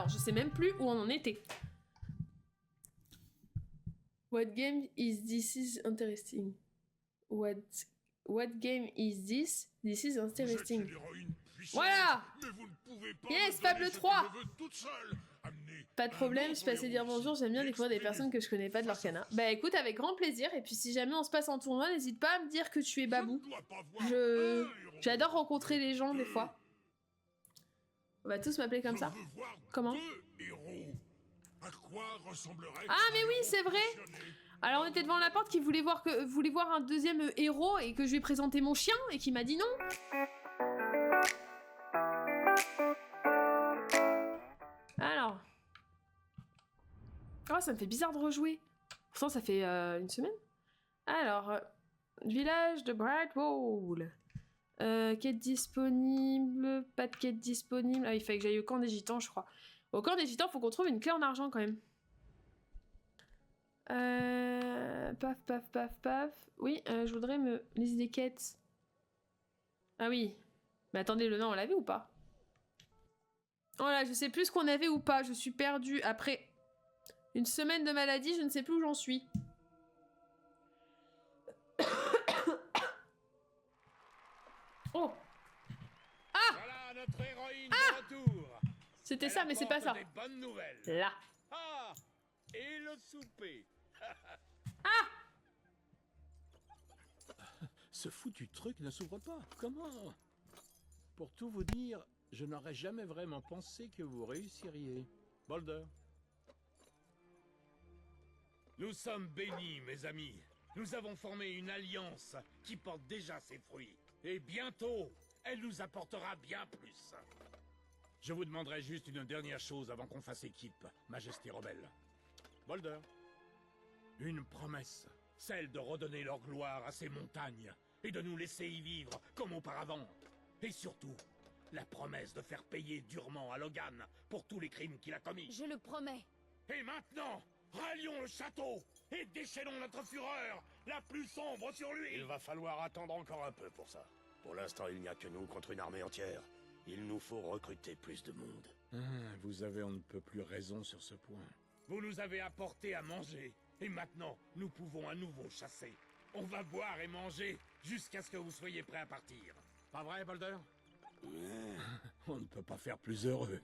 je sais même plus où on en était. What game is this is interesting? What game is this? This is interesting. Voilà! Yes, Fable 3! Pas de problème, je passais dire bonjour, j'aime bien découvrir des personnes que je connais pas de leur canard. Bah écoute, avec grand plaisir, et puis si jamais on se passe en tournoi, n'hésite pas à me dire que tu es Babou. J'adore rencontrer les gens des fois. On va tous m'appeler comme ça. Comment? Ah mais oui, c'est vrai! Alors on était devant la porte qui voulait voir un deuxième héros et que je lui ai présenté mon chien et qui m'a dit non. Alors. Oh, ça me fait bizarre de rejouer. Pourtant, ça fait une semaine. Alors, village de Brightwall. Quête disponible. Pas de quête disponible. Ah, il fallait que j'aille au camp des gitans, je crois. Au camp des gitans, faut qu'on trouve une clé en argent quand même. Paf, paf, paf, paf. Oui, je voudrais me liste des quêtes. Ah oui. Mais attendez, le nom, on l'avait ou pas? Oh là, je sais plus ce qu'on avait ou pas. Je suis perdue. Après une semaine de maladie, je ne sais plus où j'en suis. Oh. Ah. Voilà notre héroïne de retour. C'était ça, mais c'est pas ça. Des bonnes nouvelles. Là. Ah. Et le souper. Ah. Ce foutu truc ne s'ouvre pas. Comment? Pour tout vous dire, je n'aurais jamais vraiment pensé que vous réussiriez. Boulder. Nous sommes bénis, mes amis. Nous avons formé une alliance qui porte déjà ses fruits. Et bientôt, elle nous apportera bien plus. Je vous demanderai juste une dernière chose avant qu'on fasse équipe, Majesté Rebelle. Boulder. Une promesse, celle de redonner leur gloire à ces montagnes et de nous laisser y vivre comme auparavant. Et surtout, la promesse de faire payer durement à Logan pour tous les crimes qu'il a commis. Je le promets. Et maintenant, rallions le château et déchaînons notre fureur, la plus sombre sur lui. Il va falloir attendre encore un peu pour ça. Pour l'instant, il n'y a que nous contre une armée entière. Il nous faut recruter plus de monde. Vous avez on ne peut plus raison sur ce point. Vous nous avez apporté à manger, et maintenant, nous pouvons à nouveau chasser. On va boire et manger jusqu'à ce que vous soyez prêts à partir. Pas vrai, Boulder? On ne peut pas faire plus heureux.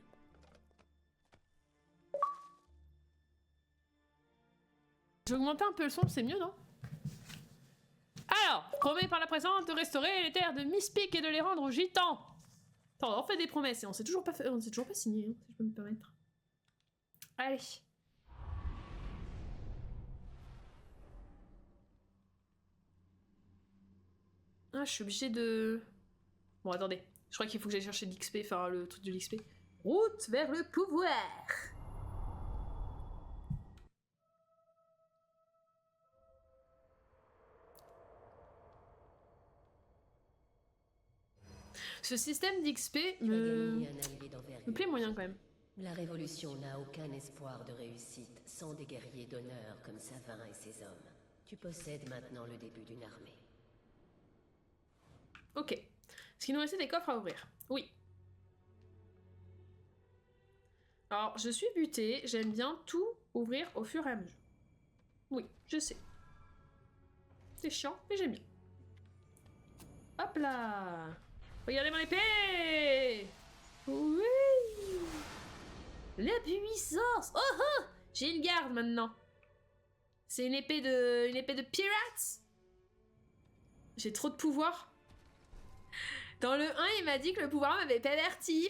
J'ai augmenté un peu le son, c'est mieux, non? Alors, promets par la présente de restaurer les terres de Mispic et de les rendre aux gitans. Attends, on fait des promesses et on s'est toujours pas signé, hein, si je peux me permettre. Allez. Ah, je suis obligée de... Bon, attendez. Je crois qu'il faut que j'aille chercher de l'XP, enfin le truc de l'XP. Route vers le pouvoir. Ce système d'XP me plaît moyen quand même. La Révolution n'a aucun espoir de réussite sans des guerriers d'honneur comme Savin et ses hommes. Tu possèdes maintenant le début d'une armée. Ok. Est-ce qu'il nous restait des coffres à ouvrir? Oui. Alors, je suis butée, j'aime bien tout ouvrir au fur et à mesure. Oui, je sais. C'est chiant, mais j'aime bien. Hop là! Regardez mon épée! Oui! La puissance! Oh oh! J'ai une garde maintenant. C'est une épée de pirates? J'ai trop de pouvoir. Dans le 1, il m'a dit que le pouvoir m'avait perverti.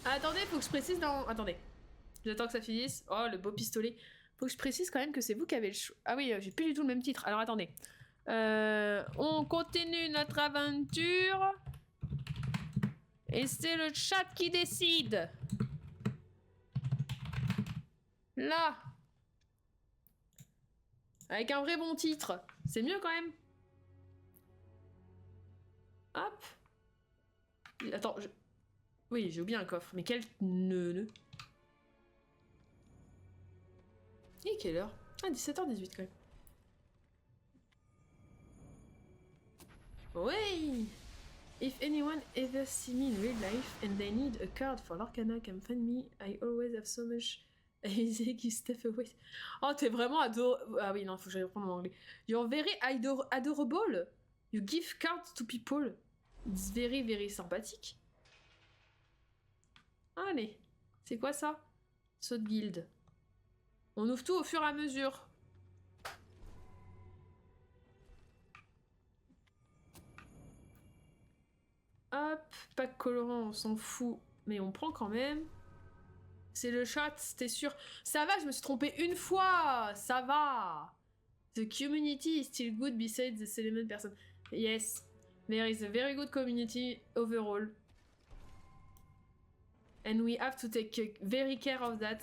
Attendez, faut que je précise dans... Attendez. J'attends que ça finisse. Oh, le beau pistolet. Faut que je précise quand même que c'est vous qui avez le choix. Ah oui, j'ai plus du tout le même titre. Alors attendez. On continue notre aventure. Et c'est le chat qui décide. Là. Avec un vrai bon titre. C'est mieux quand même. Hop. Attends, oui, j'ai oublié un coffre. Mais quel nœud. Et quelle heure? Ah, 17h18 quand même. Oui. If anyone ever see me in real life and they need a card for l'Arcana, can find me. I always have so much easy give stuff away. Oh, t'es vraiment adorable. Ah oui, non, faut que j'aille reprendre mon anglais. You're very adorable. You give cards to people. It's very, very sympathique. Allez, c'est quoi ça? Saut de guilde. On ouvre tout au fur et à mesure. Hop, pack colorant, on s'en fout. Mais on prend quand même. C'est le chat, t'es sûr? Ça va, je me suis trompée une fois. Ça va. The community is still good besides the element person. Yes, there is a very good community overall. And we have to take very care of that.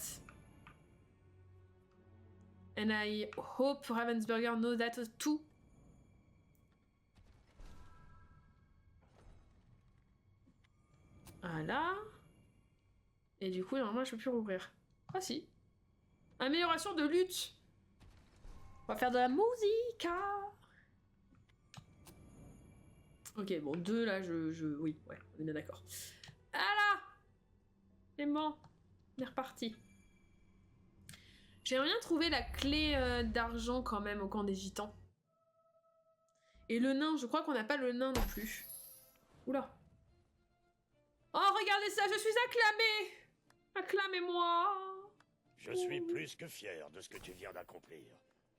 And I hope Ravensburger knows that too. Voilà. Et du coup, normalement, je peux plus rouvrir. Ah si. Amélioration de lutte. On va faire de la musique. Ok, bon, 2 là, oui, ouais, on est bien d'accord. Voilà. C'est bon. On est reparti. J'aimerais bien trouver la clé d'argent quand même au camp des gitans. Et le nain, je crois qu'on n'a pas le nain non plus. Oula. Oh, regardez ça, je suis acclamée! Acclamez-moi! Je suis plus que fier de ce que tu viens d'accomplir.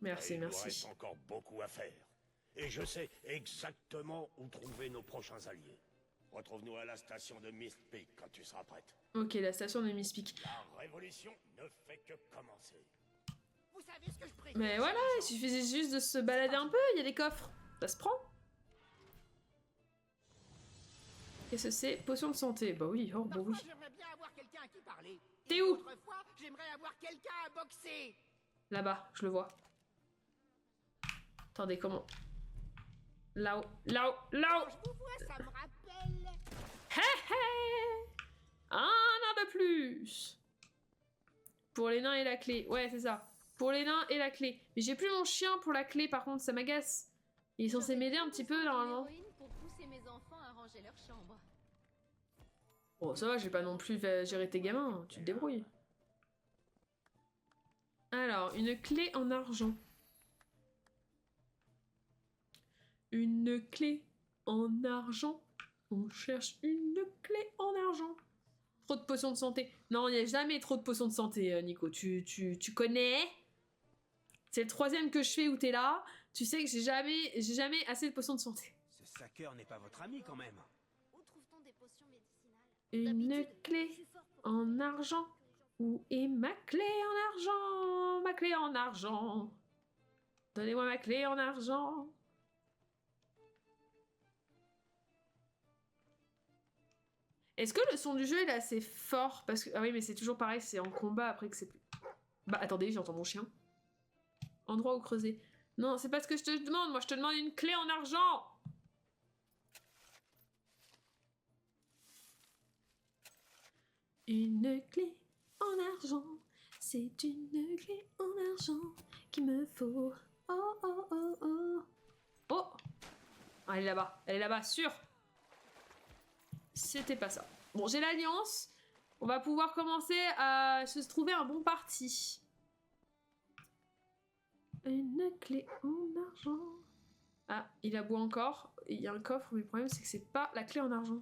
Merci, il nous merci. reste encore beaucoup à faire. Et je sais exactement où trouver nos prochains alliés. Retrouve-nous à la station de Mist Peak quand tu seras prête. Ok, la station de Mist Peak. La révolution ne fait que commencer. Vous savez ce que je préfère? Mais voilà, il suffisait juste de se balader un peu, il y a des coffres. Ça se prend. Qu'est-ce que c'est? Potion de santé. Bah oui, oh bah oui. Parfois, j'aimerais bien avoir quelqu'un à qui parler. T'es où? Autrefois, j'aimerais avoir quelqu'un à boxer. Là-bas, je le vois. Attendez, comment? Là-haut, là-haut, là-haut! Quand je vous vois, ça me rappelle... Hé hé! Un nain de plus! Pour les nains et la clé. Ouais, c'est ça. Pour les nains et la clé. Mais j'ai plus mon chien pour la clé, par contre, ça m'agace. Il est censé m'aider un petit peu, normalement. Pour pousser mes enfants à ranger leur chambre. Bon, ça va, j'ai pas non plus gérer tes gamins, tu te débrouilles. Alors, une clé en argent. Une clé en argent. On cherche une clé en argent. Trop de potions de santé. Non, il n'y a jamais trop de potions de santé, Nico. Tu connais? C'est le 3e que je fais où t'es là. Tu sais que j'ai jamais assez de potions de santé. Ce saqueur n'est pas votre ami quand même. Où trouve-t-on des potions médicinales? Une clé en argent. Où est ma clé en argent? Ma clé en argent. Donnez-moi ma clé en argent. Est-ce que le son du jeu est assez fort? Parce que... Ah oui, mais c'est toujours pareil, c'est en combat après que c'est plus... Bah attendez, j'entends mon chien. Endroit où creuser. Non, c'est pas ce que je te demande, moi je te demande une clé en argent. Une clé en argent. C'est une clé en argent qu'il me faut. Oh, oh, oh, oh. Oh! Ah, elle est là-bas, sûr! C'était pas ça. Bon, j'ai l'alliance. On va pouvoir commencer à se trouver un bon parti. Une clé en argent. Ah, il aboie encore. Il y a un coffre, mais le problème c'est que c'est pas la clé en argent.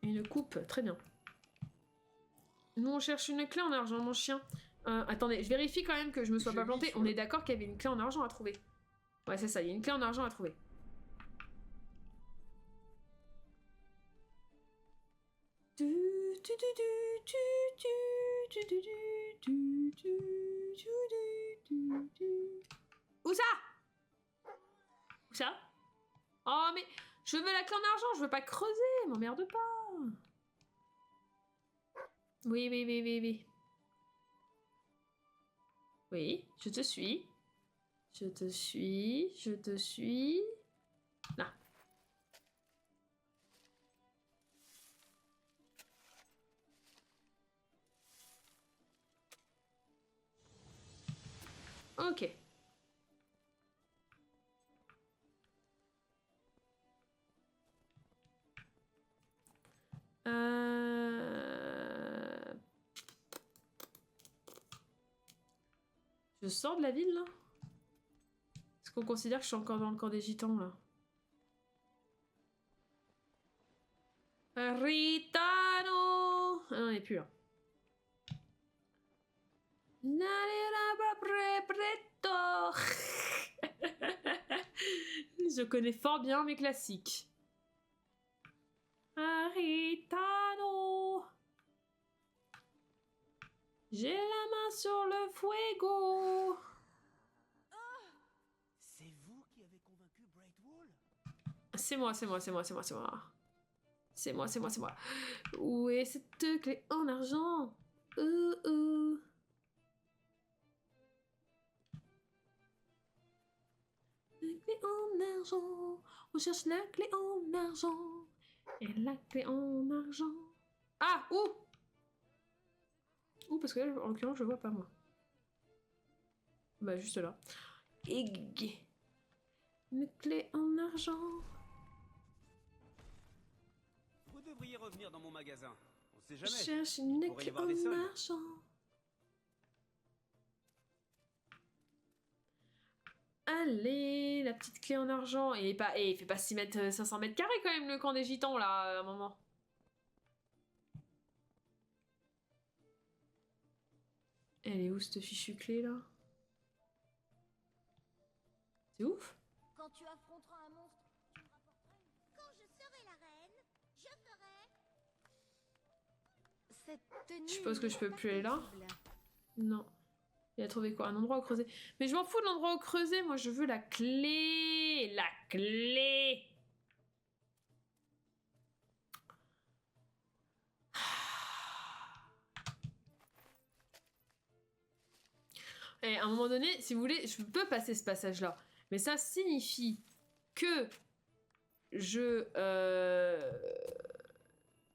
Une coupe, très bien. Nous on cherche une clé en argent, mon chien. Attendez, je vérifie quand même que je me sois pas plantée. On est d'accord qu'il y avait une clé en argent à trouver. Ouais, c'est ça, il y a une clé en argent à trouver. Où ça? Où ça? Oh, mais je veux la clé en argent, je veux pas creuser, m'emmerde pas. Oui, oui, oui, oui, oui. Oui, je te suis. Je te suis, je te suis. Là. Ok. Je sors de la ville là? Est-ce qu'on considère que je suis encore dans le camp des gitans là? Ritano! Ah non, il n'est plus là. Je connais fort bien mes classiques. Ritano! J'ai la main sur le fuego! C'est vous qui avez convaincu Brightwall? C'est moi. C'est moi. Où est cette clé en argent? La clé en argent. On cherche la clé en argent. Et la clé en argent. Ah, où? Où? Parce que là, en l'occurrence, je vois pas moi. Bah, juste là. Egg. Une clé en argent. Vous devriez revenir dans mon magasin. On sait Je jamais. cherche une pourrait y clé avoir des en soldes. argent. Allez, la petite clé en argent. Et il fait pas 6 mètres, 500 mètres carrés quand même le camp des gitans là, à un moment. Elle est où cette fichue clé là? C'est ouf. Quand tu affronteras un monstre, tu me rapporteras une. Quand je serai la reine, je ferai. Cette tenue. Je suppose que je peux n'est plus pas aller là. paisible. Non. Il a trouvé quoi? Un endroit où creuser. Mais je m'en fous de l'endroit où creuser. Moi, je veux la clé. La clé. Et à un moment donné, si vous voulez, je peux passer ce passage-là. Mais ça signifie que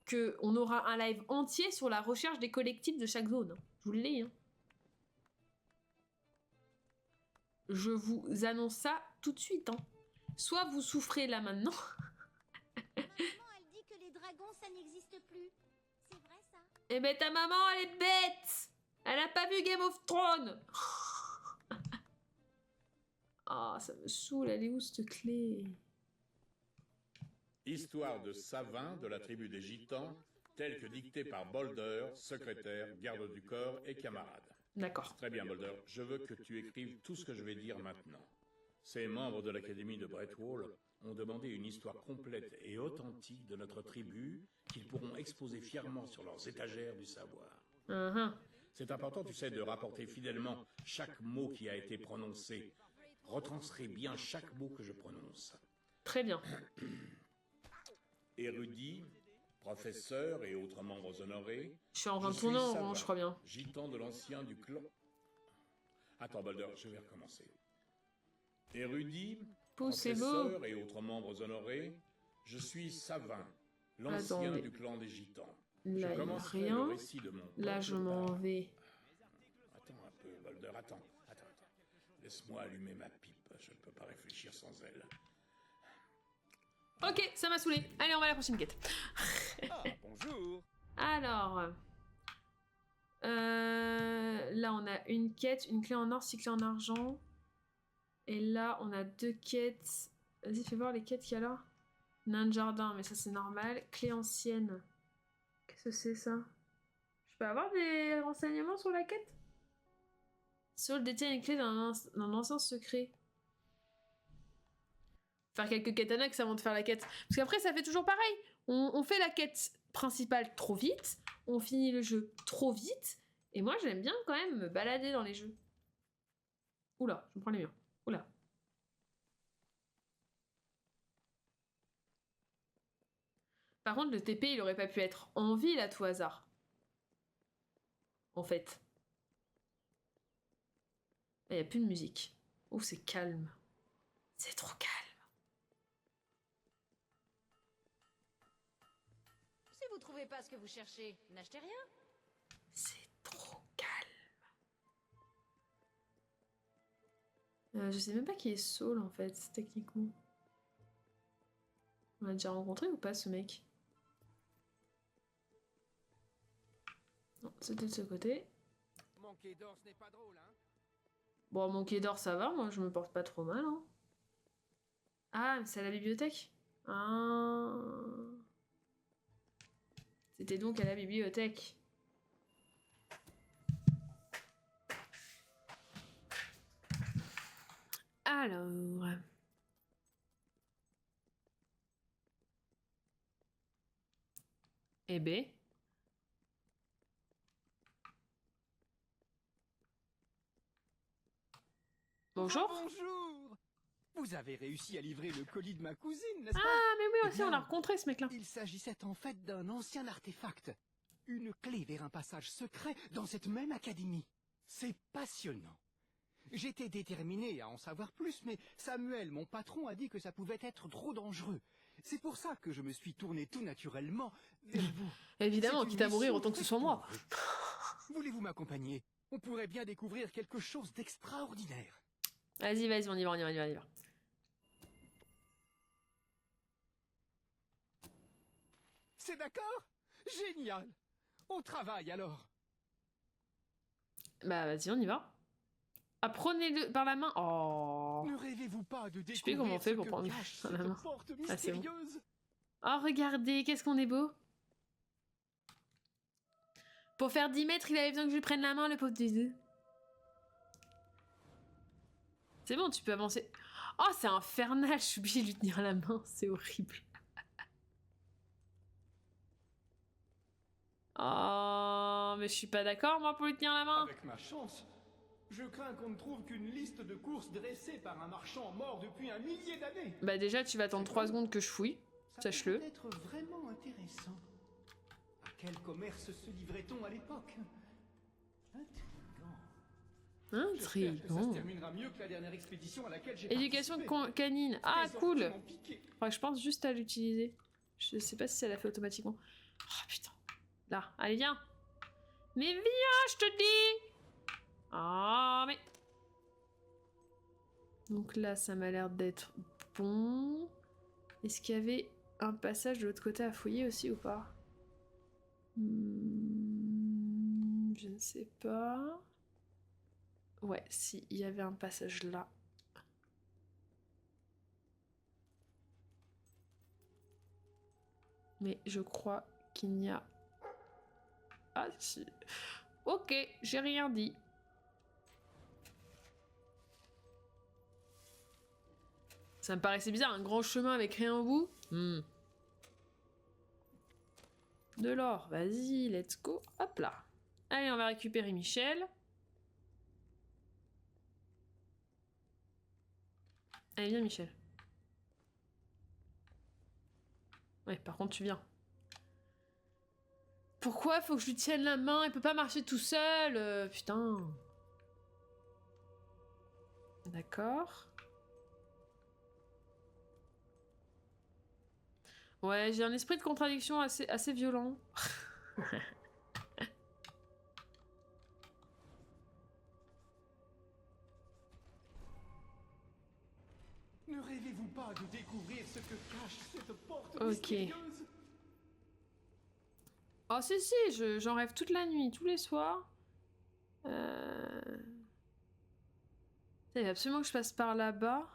que on aura un live entier sur la recherche des collectifs de chaque zone. Je vous le dis, hein. Je vous annonce ça tout de suite, hein. Soit vous souffrez là maintenant. Ma maman, elle dit que les dragons, ça n'existe plus. C'est vrai ça? Eh ben ta maman, elle est bête. Elle a pas vu Game of Thrones. Ah, ça me saoule. Elle est où cette clé? Histoire de Savin de la tribu des Gitans, telle que dictée par Bolder, secrétaire, garde du corps et camarade. D'accord. Très bien, Bolder. Je veux que tu écrives tout ce que je vais dire maintenant. Ces membres de l'Académie de Brightwall ont demandé une histoire complète et authentique de notre tribu qu'ils pourront exposer fièrement sur leurs étagères du savoir. C'est important, tu sais, de rapporter fidèlement chaque mot qui a été prononcé. Retranscris bien chaque mot que je prononce. Très bien. Érudit, professeur et autres membres honorés. Je suis en train de Je tourner suis en Savin, rond, je crois bien. gitan de l'ancien du clan. Attends, Bolder, je vais recommencer. Érudit, Poussez-vous. professeur et autres membres honorés, je suis Savin, l'ancien Attendez. du clan des Gitans. Là, Je il y a commencerai le rien. récit de mon Là, je m'en départ. vais. Attends un peu, Bolder, attends. Laisse-moi allumer ma pipe, je ne peux pas réfléchir sans elle. Ok, ça m'a saoulé. Allez, on va à la prochaine quête. Ah, bonjour. Alors, là on a une quête, une clé en or, 6 clés en argent. Et là on a 2 quêtes. Vas-y, fais voir les quêtes qu'il y a là. Nain de jardin, mais ça c'est normal. Clé ancienne. Qu'est-ce que c'est ça? Je peux avoir des renseignements sur la quête? Saul détient une clé d'un ancien secret. Faire quelques quêtes annexes avant de faire la quête. Parce qu'après, ça fait toujours pareil. On fait la quête principale trop vite. On finit le jeu trop vite. Et moi, j'aime bien quand même me balader dans les jeux. Oula, je me prends les murs. Oula. Par contre, le TP, il aurait pas pu être en ville à tout hasard. En fait. Il n'y a plus de musique. Oh, c'est calme. C'est trop calme. Si vous trouvez pas ce que vous cherchez, n'achetez rien. C'est trop calme. Je sais même pas qui est Saul en fait, techniquement. On l'a déjà rencontré ou pas ce mec? Non, c'était de ce côté. Manquer d'or, ce n'est pas drôle, hein. Bon, mon quai d'or, ça va, moi je me porte pas trop mal. Hein. Ah, mais c'est à la bibliothèque. Ah. C'était donc à la bibliothèque. Alors. Eh ben. Bonjour. Bonjour. Vous avez réussi à livrer le colis de ma cousine, n'est-ce pas? Ah, mais oui, Eh aussi, on bien, l'a rencontré ce mec-là. Il s'agissait en fait d'un ancien artefact. Une clé vers un passage secret dans cette même académie. C'est passionnant. J'étais déterminé à en savoir plus, mais Samuel, mon patron, a dit que ça pouvait être trop dangereux. C'est pour ça que je me suis tourné tout naturellement vers vous. Évidemment, C'est une quitte à mourir, mission autant que ce soit faite moi. pour vous. Voulez-vous m'accompagner? On pourrait bien découvrir quelque chose d'extraordinaire. Vas-y, vas-y, on y va, on y va, on y va. C'est d'accord? Génial! Au travail alors! Bah, vas-y, on y va. Ah, prenez-le par la main. Oh. Ne rêvez-vous pas de Je sais découvrir plus comment on fait ce pour que prendre cache par la cette main. porte Ah, c'est bon. mystérieuse? Oh, regardez, qu'est-ce qu'on est beau. Pour faire 10 mètres, il avait besoin que je lui prenne la main, le pauvre des deux. C'est bon, tu peux avancer. Oh, c'est infernal, je suis obligée de lui tenir la main, c'est horrible. Oh, mais je suis pas d'accord, moi, pour lui tenir la main. Avec ma chance, je crains qu'on ne trouve qu'une liste de courses dressée par un marchand mort depuis un millier d'années. Bah déjà, tu vas attendre 3 secondes que je fouille, Ça sache-le. peut être vraiment intéressant. À quel commerce se livrait-on à l'époque? Intriguant. J'espère que ça se terminera mieux que la dernière expédition à laquelle j'ai Éducation participé. canine. Ah, Trésor cool. qui m'ont piqué. Faudrait que je pense juste à l'utiliser. Je sais pas si ça l'a fait automatiquement. Oh putain. Là, allez, viens. Mais viens, je te dis. Ah, mais... Donc là, ça m'a l'air d'être bon. Est-ce qu'il y avait un passage de l'autre côté à fouiller aussi ou pas? Je ne sais pas. Ouais, si, il y avait un passage là. Mais je crois qu'il n'y a... Ah si. Ok, j'ai rien dit. Ça me paraissait bizarre, un grand chemin avec rien au bout. De l'or, vas-y, let's go. Hop là. Allez, on va récupérer Michel. Allez, viens Michel. Ouais, par contre, tu viens. Pourquoi faut que je lui tienne la main? Il peut pas marcher tout seul. Putain. D'accord. Ouais, j'ai un esprit de contradiction assez violent. Ne rêvez-vous pas de découvrir ce que cache cette porte Ok. mystérieuse? Oh si si, j'en rêve toute la nuit, tous les soirs. Il faut absolument que je passe par là-bas.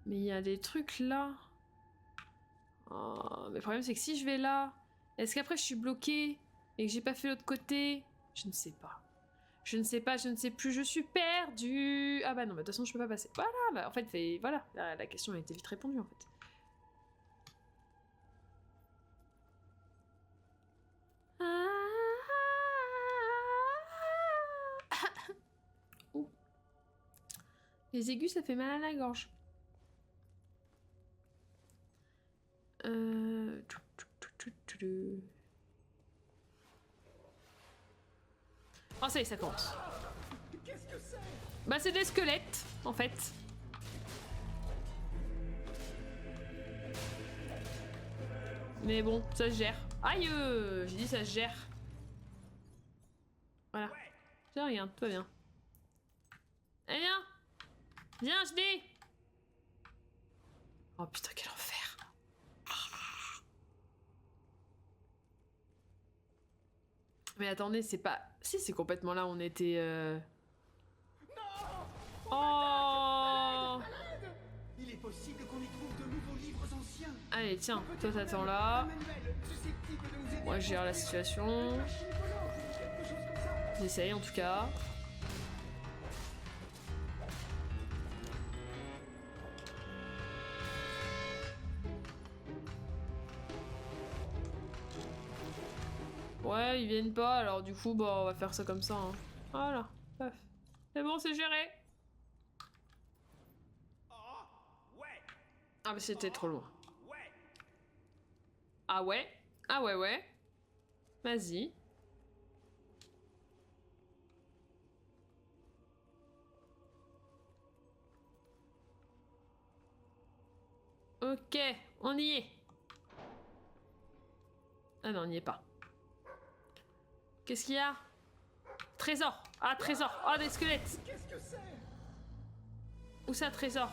Mais il y a des trucs là. Oh, mais le problème c'est que si je vais là, est-ce qu'après je suis bloquée et que j'ai pas fait l'autre côté? Je ne sais pas. Je ne sais pas, je ne sais plus, je suis perdue. Ah bah non, bah, de toute façon je peux pas passer. Voilà, bah en fait, voilà, la question a été vite répondue en fait. Oh. Les aigus, ça fait mal à la gorge. Oh ça y est, ça commence. Qu'est-ce que c'est? Bah c'est des squelettes, en fait. Mais bon, ça se gère. Aïe, j'ai dit ça se gère. Voilà. Tiens, regarde, tout va bien. Allez, viens. Viens, je dis. Oh putain, quel enfer. Mais attendez, c'est pas... Si, c'est complètement là où on était... Oh! Il est possible qu'on y trouve de nouveaux livres anciens. Allez, tiens, toi t'attends là. Moi je gère la situation. J'essaye en tout cas. Ouais, ils viennent pas, alors du coup, bah, on va faire ça comme ça. Hein. Voilà, paf. C'est bon, c'est géré. Ah, mais c'était trop loin. Ah ouais? Ah ouais, ouais. Vas-y. Ok, on y est. Ah non, on n'y est pas. Qu'est-ce qu'il y a? Trésor. Ah, trésor. Oh, des squelettes. Qu'est-ce que c'est? Où ça, trésor?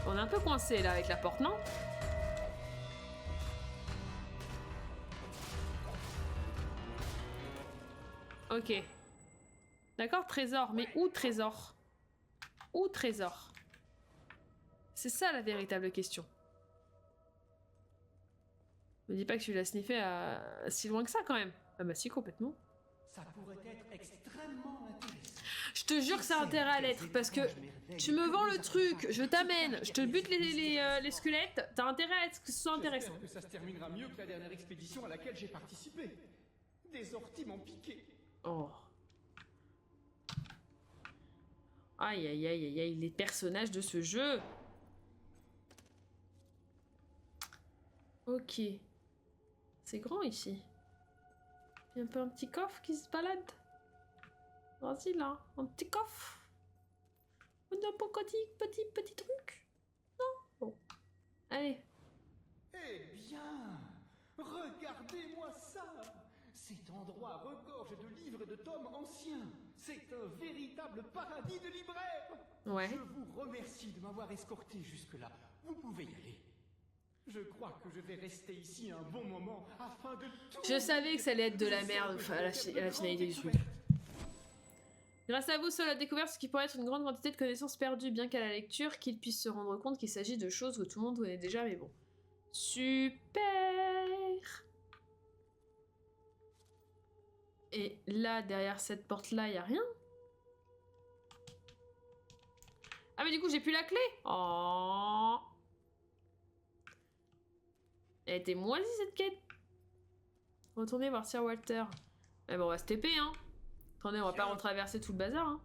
On est un peu coincé là avec la porte, non? Ok. D'accord, trésor. Mais où trésor? Où trésor? C'est ça la véritable question. Me dis pas que tu l'as sniffé à si loin que ça quand même. Ah bah si, complètement. Ça pourrait être extrêmement intéressant. Je te jure que ça a intérêt à l'être parce que tu me vends le truc, je t'amène, je te bute les squelettes, t'as intérêt à ce que ce soit intéressant. J'espère que ça se terminera mieux que la dernière expédition à laquelle j'ai participé. Des orties m'ont piqué. Oh. Aïe aïe aïe aïe aïe, les personnages de ce jeu. Ok. C'est grand ici. Il y a un peu un petit coffre qui se balade. Vas-y là, un petit coffre. Un petit truc. Non? Bon. Allez. Eh bien, regardez-moi ça. Cet endroit regorge de livres et de tomes anciens. C'est un véritable paradis de libraires. Ouais. Je vous remercie de m'avoir escorté jusque-là. Vous pouvez y aller. Je crois que je vais rester ici un bon moment afin de tout... Je savais que ça allait être de la merde à la finalité du truc. Grâce à vous, seul a découvert ce qui pourrait être une grande quantité de connaissances perdues, bien qu'à la lecture, qu'il puisse se rendre compte qu'il s'agit de choses que tout le monde connaît déjà, mais bon. Super! Et là, derrière cette porte-là, il n'y a rien? Ah mais du coup, j'ai plus la clé! Oh! Elle était moisie, cette quête! Retournez voir Sir Walter. Eh ben, on va se TP, hein! Attendez, on va pas retraverser tout le bazar, hein.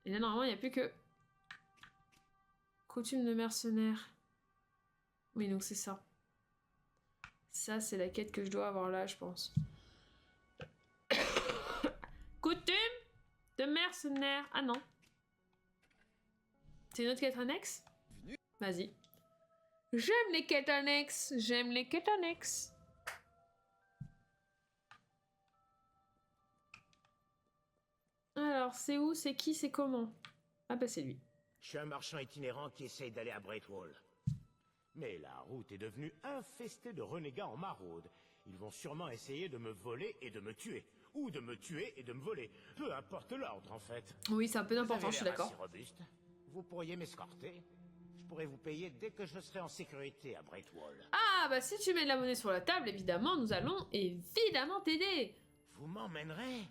Et là, normalement, il n'y a plus que... Coutume de mercenaires. Oui, donc c'est ça. Ça, c'est la quête que je dois avoir là, je pense. Coutume de mercenaires. Ah non. C'est une autre quête annexe? Vas-y. J'aime les quêtes annexes. J'aime les quêtes annexes. Alors, c'est où? C'est qui? C'est comment? Ah bah c'est lui. Je suis un marchand itinérant qui essaye d'aller à Breakwall. Mais la route est devenue infestée de renégats en maraude. Ils vont sûrement essayer de me voler et de me tuer. Ou de me tuer et de me voler. Peu importe l'ordre, en fait. Oui, c'est un peu d'important, je suis d'accord. Assez robuste. Vous pourriez m'escorter. Je pourrais vous payer dès que je serai en sécurité à Breakwall. Ah, bah si tu mets de la monnaie sur la table, évidemment, nous allons évidemment t'aider. Vous m'emmènerez?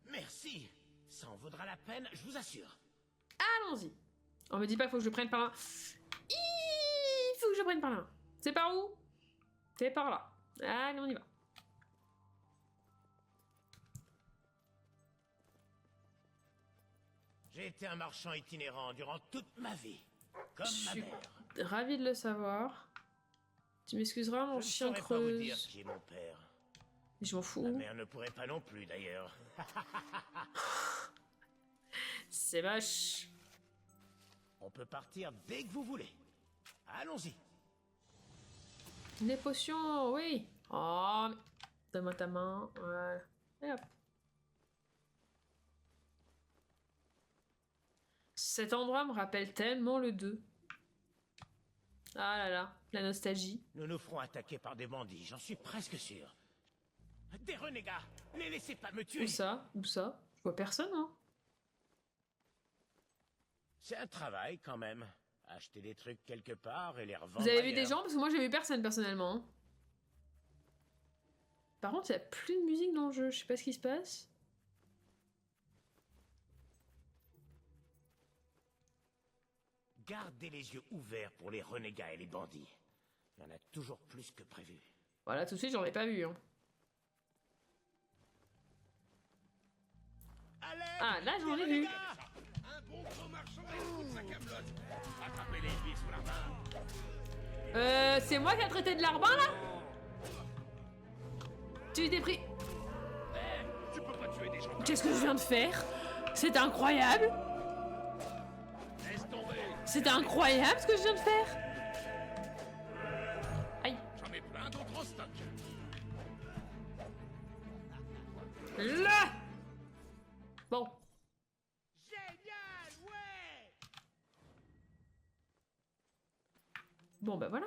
Merci. Ça en vaudra la peine, je vous assure. Allons-y. On me dit pas qu'il faut que je prenne par là. Il faut que je prenne par là. C'est par où? C'est par là. Allez, on y va. J'ai été un marchand itinérant durant toute ma vie. Comme Je ma suis mère. ravie de le savoir. Tu m'excuseras, mon Je ne chien saurais pas vous dire creuse. qui est mon père. Je m'en fous. Ma mère ne pourrait pas non plus, d'ailleurs. C'est moche. On peut partir dès que vous voulez. Allons-y. Des potions, oui. Oh, mais... donne-moi ta main. Voilà. Et hop. Cet endroit me rappelle tellement le 2. Ah là là, la nostalgie. Nous nous ferons attaquer par des bandits, j'en suis presque sûr. Des renégats! Les laissez pas me tuer! Où ça? Où ça? Je vois personne, hein. C'est un travail quand même. Acheter des trucs quelque part et les revendre. Vous avez vu ailleurs. des gens? Parce que moi j'ai vu personne personnellement. Hein. Par contre, il n'y a plus de musique dans le jeu. Je sais pas ce qui se passe. Gardez les yeux ouverts pour les renégats et les bandits. Il y en a toujours plus que prévu. Voilà, tout de suite, j'en ai pas vu. Hein. Ah, là, j'en ai vu. Un bon gros marchand écoute sa camelote. Attrapez-les, lui, sous la main. C'est moi qui a traité de larbin, là? Tu t'es pris... Tu peux pas tuer des gens comme Qu'est-ce que je viens de faire? C'est incroyable! Laisse tomber. C'est incroyable ce que je viens de faire! Aïe. J'en ai plein d'autres au stock. Là! Bon. Génial, ouais! Bon, bah voilà.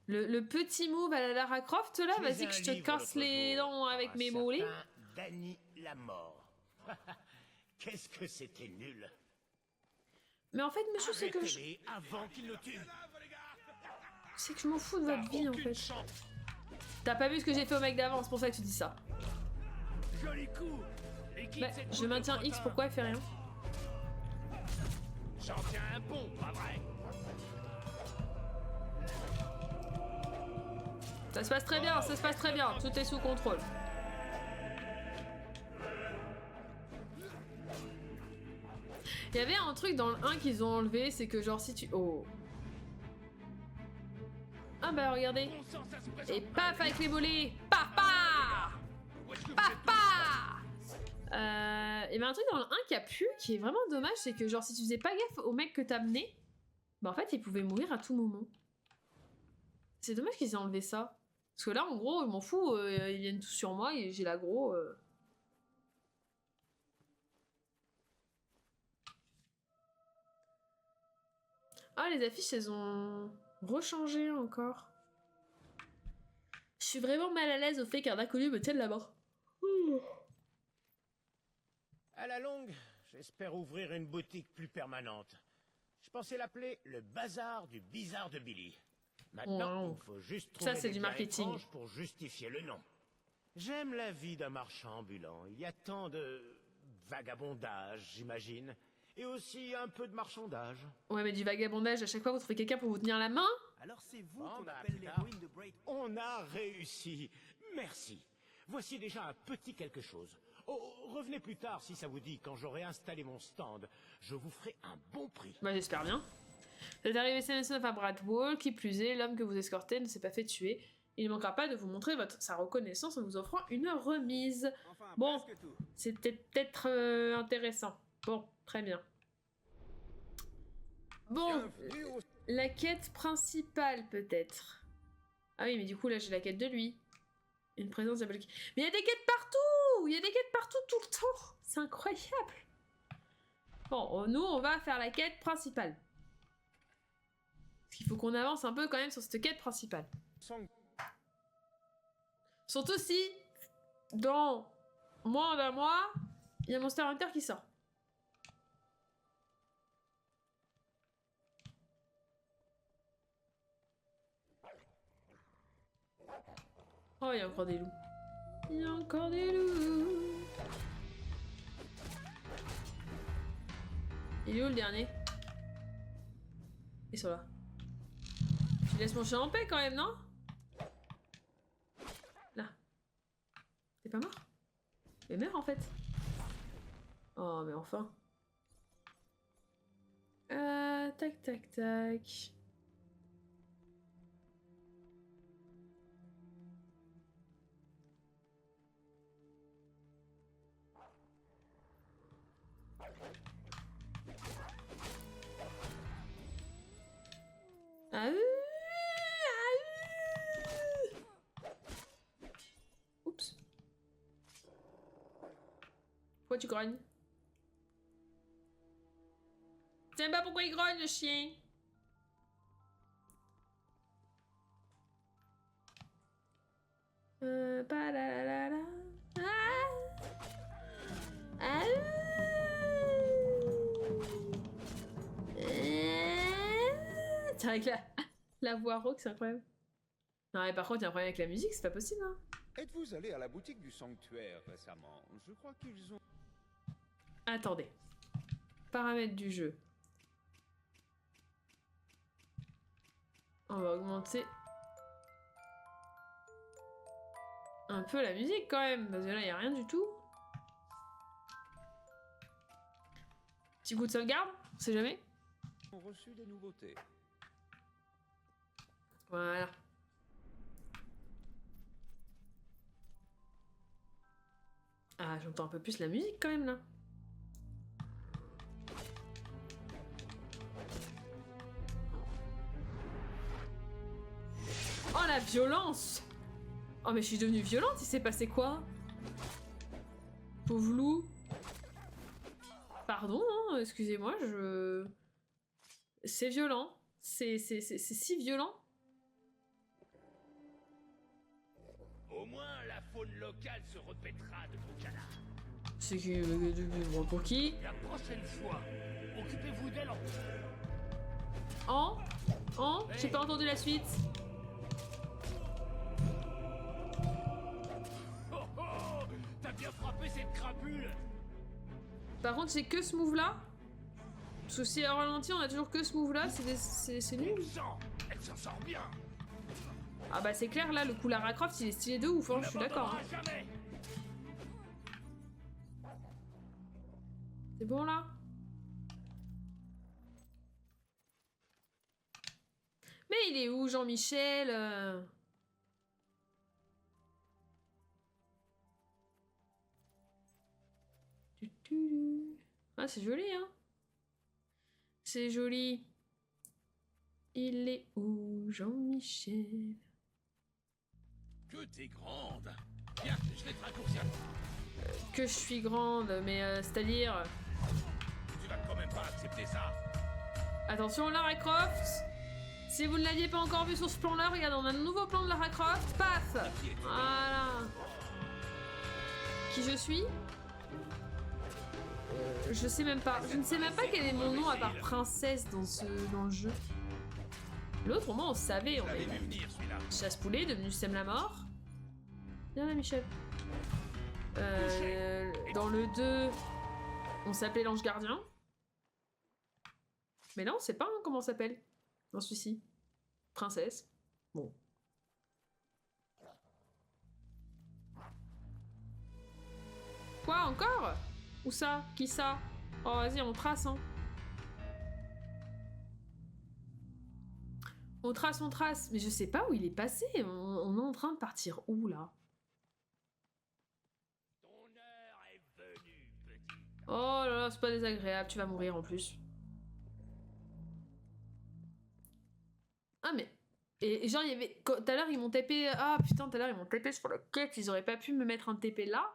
Le petit move à la Lara Croft, là, vas-y que je te casse les dents avec mes mollets. Danny la mort. Qu'est-ce que c'était nul. Mais en fait, monsieur, c'est que je... Arrêtez-les avant qu'ils ne tuent. C'est que je m'en fous de votre vie, en fait. T'as pas vu ce que j'ai fait au mec d'avant, c'est pour ça que tu dis ça. Joli coup. Bah, je maintiens X, pourquoi elle fait rien? J'en tiens un bon, pas vrai? Ça se passe très bien, ça se passe très bien, tout est sous contrôle. Il y avait un truc dans le 1 qu'ils ont enlevé, c'est que genre si tu... Oh. Ah bah regardez. Et paf avec les mollets. Paf paf. Paf paf. Il y avait un truc dans le 1 qui a pu, qui est vraiment dommage, c'est que genre si tu faisais pas gaffe au mec que t'as mené, bah en fait il pouvait mourir à tout moment. C'est dommage qu'ils aient enlevé ça. Parce que là en gros, je m'en fous, ils viennent tous sur moi et j'ai l'aggro. Ah, les affiches, elles ont rechangé encore. Je suis vraiment mal à l'aise au fait qu'un inconnu me tienne la main. À la longue, j'espère ouvrir une boutique plus permanente. Je pensais l'appeler le bazar du bizarre de Billy. Maintenant, Wow. il faut juste trouver c'est des du biens marketing. étranges pour justifier le nom. J'aime la vie d'un marchand ambulant. Il y a tant de vagabondage, j'imagine. Et aussi un peu de marchandage. Ouais, mais du vagabondage, à chaque fois vous trouvez quelqu'un pour vous tenir la main? Alors c'est vous Bon, qu'on bah, appelle plus tard. l'héroïne de Braid. On a réussi. Merci. Voici déjà un petit quelque chose. Oh, revenez plus tard si ça vous dit, quand j'aurai installé mon stand. Je vous ferai un bon prix. Bah j'espère bien. Vous êtes arrivé CN9 à Bradwall, qui plus est, l'homme que vous escortez ne s'est pas fait tuer. Il ne manquera pas de vous montrer sa reconnaissance en vous offrant une remise. Enfin, Bon, presque tout. c'était peut-être intéressant. Bon, très bien. Bon, la quête principale peut-être. Ah oui, mais du coup là j'ai la quête de lui. Une présence diabolique. Mais il y a des quêtes partout! Il y a des quêtes partout tout le temps! C'est incroyable! Bon, nous on va faire la quête principale. Parce qu'il faut qu'on avance un peu quand même sur cette quête principale. Surtout si, dans moins d'un mois, il y a Monster Hunter qui sort. Oh, il y a encore des loups. Il y a encore des loups. Il est où le dernier? Ils sont là. Tu laisses mon chien en paix quand même, non? Là. T'es pas mort? Mais meurs en fait. Oh, mais enfin. Tac, tac, tac. Ah, oups. Pourquoi tu grognes? Je sais pas pourquoi il grogne le chien. Pa la la la la. Ah. Ah. Tiens, avec la voix rauque, c'est incroyable. Non, mais par contre, il y a un problème avec la musique, c'est pas possible, hein. Êtes-vous allé à la boutique du sanctuaire récemment? Je crois qu'ils ont... Attendez. Paramètres du jeu. On va augmenter un peu la musique quand même, parce que là, il n'y a rien du tout. Petit coup de sauvegarde, on sait jamais. ont reçu des nouveautés. Voilà. Ah, j'entends un peu plus la musique quand même là. Oh la violence! Oh mais je suis devenue violente, il s'est passé quoi? Pauvre loup. Pardon, hein, excusez-moi, je... C'est violent. C'est si violent. Au moins, la faune locale se répétera de Bocala. C'est qui... pour qui? La prochaine fois, occupez-vous d'elle J'ai pas entendu la suite. Oh oh! T'as bien frappé cette crapule! Par contre, j'ai que ce move là. Parce que si à ralenti, on a toujours que ce move là, c'est nul. Elle s'en sort bien! Ah bah c'est clair, là, le coup Lara Croft, il est stylé de ouf, hein, je suis d'accord. Hein. C'est bon là? Mais il est où Jean-Michel? Ah c'est joli hein. C'est joli. Il est où Jean-Michel? Que t'es grande! Viens, je vais te raccourcir. Que je suis grande, mais c'est-à-dire... Tu vas quand même pas accepter ça! Attention Lara Croft! Si vous ne l'aviez pas encore vu sur ce plan-là, regardez, on a un nouveau plan de Lara Croft. Paf! Voilà. Qui je suis? Je sais même pas. Je ne sais même pas quel est mon nom à part princesse dans le jeu. L'autre, au moins, on savait. On avait chasse-poulet, devenu Sème la mort. Viens là, Michel. Dans le 2, on s'appelait l'ange gardien. Mais là, on sait pas hein, comment on s'appelle. Dans celui-ci. Princesse. Bon. Quoi, encore? Où ça? Qui ça? Oh, vas-y, on trace, hein. On trace. Mais je sais pas où il est passé. On est en train de partir où, là? Oh là là, c'est pas désagréable. Tu vas mourir, en plus. Ah, mais... Et genre, il y avait... Tout à l'heure, ils m'ont TP... Ah, putain, tout à l'heure, ils m'ont TP sur la quête. Ils auraient pas pu me mettre un TP là?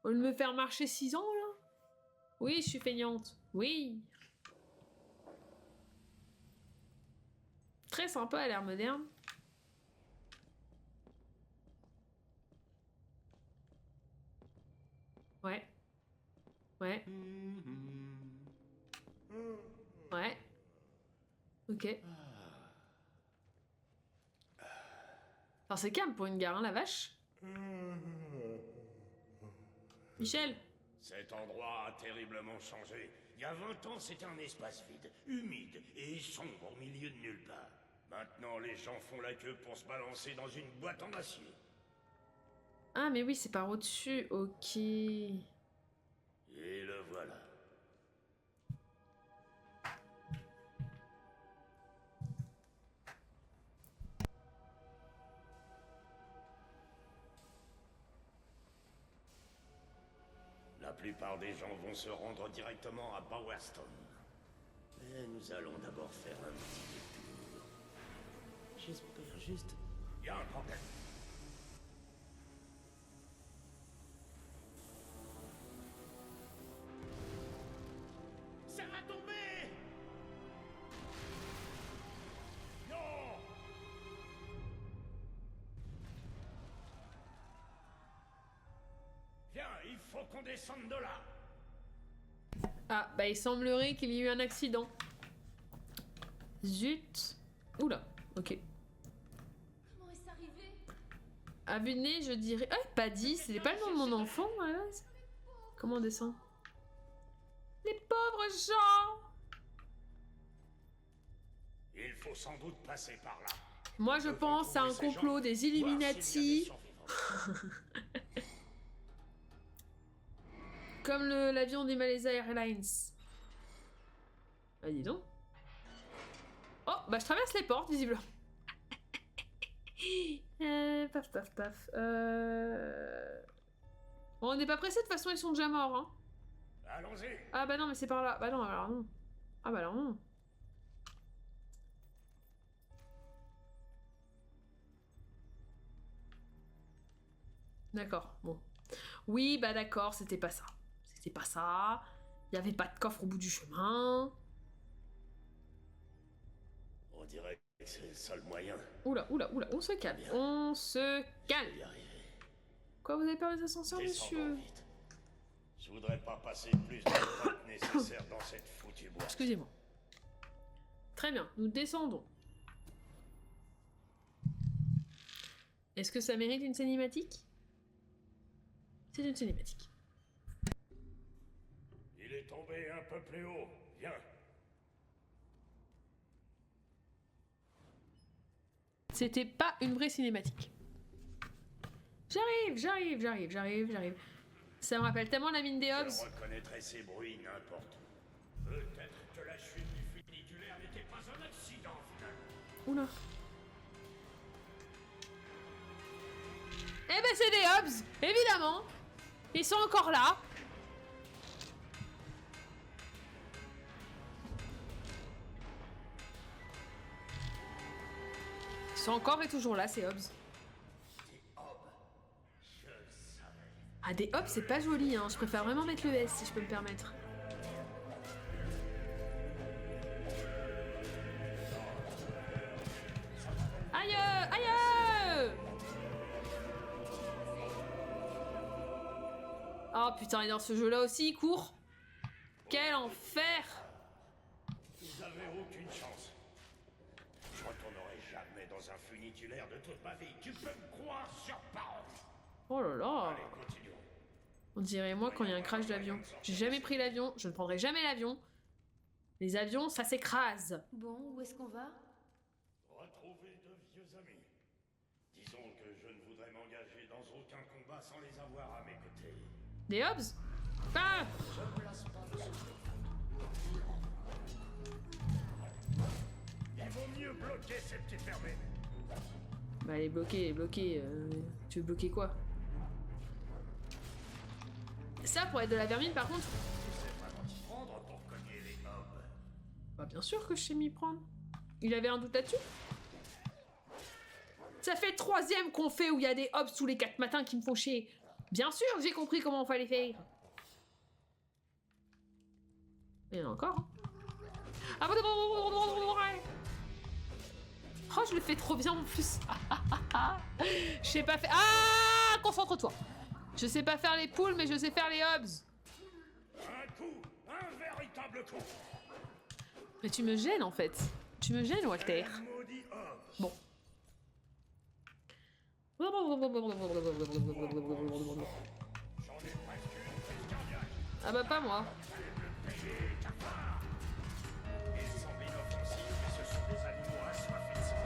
Au lieu de me faire marcher 6 ans, là? Oui, je suis feignante. Oui. Très sympa, à l'air moderne. Ouais. Ouais. Ouais. Ok. Alors c'est calme pour une gare, hein, la vache. Michel. Cet endroit a terriblement changé. Il y a 20 ans, c'était un espace vide, humide et sombre au milieu de nulle part. Maintenant, les gens font la queue pour se balancer dans une boîte en acier. Ah mais oui, c'est par au-dessus, ok. Et le voilà. La plupart des gens vont se rendre directement à Bowerstone. Mais nous allons d'abord faire un petit détour. J'espère juste... Il y a un problème. Ça va tomber! Non! faut qu'on descende de là. Ah, bah il semblerait qu'il y ait eu un accident. Zut. Oula, ok. Comment est-ce arrivé? À vue de nez, je dirais... Ah, pas 10, c'est pas le nom de mon enfant, voilà. Comment on descend? Les pauvres gens! Il faut sans doute passer par là. Moi, je pense à un complot des Illuminati. Comme l'avion des Malaysia Airlines. Ah, dis donc. Oh, bah je traverse les portes, visiblement. Paf, paf, paf. Bon, on n'est pas pressé, de toute façon, ils sont déjà morts, hein. Allons-y. Ah bah non, mais c'est par là. Bah non, alors non. Ah bah alors non. D'accord, bon. Oui, bah d'accord, c'était pas ça. C'était pas ça. Il y avait pas de coffre au bout du chemin. On dirait que c'est le seul moyen. Oula, oula, oula, on se calme. On se calme. d'y arriver. Quoi, vous avez peur des ascenseurs, Descendons monsieur? vite. Je voudrais pas passer plus de temps que nécessaire dans cette foutue boîte. Excusez-moi. Très bien, nous descendons. Est-ce que ça mérite une cinématique? C'est une cinématique. Il est tombé un peu plus haut. Viens. C'était pas une vraie cinématique. J'arrive. Ça me rappelle tellement la mine des Hobbs. Je reconnaîtrai ces bruits n'importe où. Peut-être que la chute du funiculaire n'était pas un accident finalement. Oula. Eh ben c'est des Hobbs, évidemment. Ils sont encore là. Ils sont encore et toujours là, ces Hobbs. Ah, des Hobbs, c'est pas joli, hein. Je préfère vraiment mettre le S, si je peux me permettre. Aïe! Aïe! Oh putain, et dans ce jeu-là aussi, il court. Quel enfer! Vous avez aucune chance. Je retournerai jamais dans un funiculaire de toute ma vie. Tu peux me croire sur parole. Oh là là! Allez, continuons. On dirait moi quand il y a un crash d'avion. J'ai jamais pris l'avion, je ne prendrai jamais l'avion. Les avions, ça s'écrase. Bon, où est-ce qu'on va? Retrouver de vieux amis. Disons que je ne voudrais m'engager dans aucun combat sans les avoir à mes côtés. Des Hobbs? Ah! Il vaut mieux bloquer ces petits fermés. Bah elle est bloquée, tu veux bloquer quoi? Ça pour être de la vermine par contre. Tu sais vraiment t'y prendre pour cogner les mobs. Bah bien sûr que je sais m'y prendre. Il avait un doute là-dessus? Ça fait le 3e qu'on fait où il y a des Hobbs tous les 4 matins qui me font chier. Bien sûr que j'ai compris comment il fallait faire. Il y en a encore. Hein. Oh, je le fais trop bien en plus. Je sais pas faire... Ah! Concentre-toi. Je sais pas faire les poules, mais je sais faire les Hobbs. Un coup, un véritable coup. Mais tu me gênes en fait. Tu me gênes, Walter. Maudit homme. Bon. J'en ai presque une crise cardiaque. Ah bah pas moi. Ils semblent inoffensifs, mais ce sont des animaux assoiffés de sang.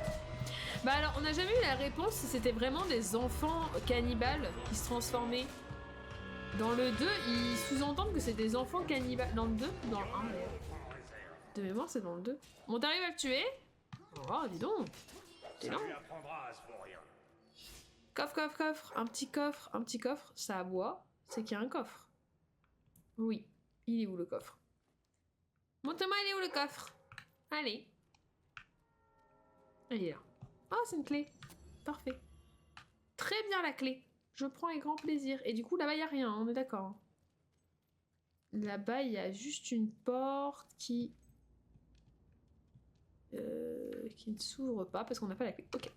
Bah alors, on n'a jamais eu la réponse si c'était vraiment des enfants cannibales qui se transformaient. Dans le 2, ils sous-entendent que c'est des enfants cannibales. Dans le 2 ou dans le 1 d'ailleurs? De mémoire, c'est dans le 2. Bon, t'arrives à le tuer? Oh, dis donc. T'es Ça lent. lui apprendra à se vaurien. Coffre, coffre, coffre. Un petit coffre. Ça aboie. C'est qu'il y a un coffre. Oui. Il est où le coffre? Montre-moi, il est où le coffre? Allez. Il est là. Ah, c'est une clé. Parfait. Très bien la clé. Je prends avec grand plaisir. Et du coup, là-bas, il n'y a rien, on est d'accord. Là-bas, il y a juste une porte qui ne s'ouvre pas parce qu'on n'a pas la clé. Ok.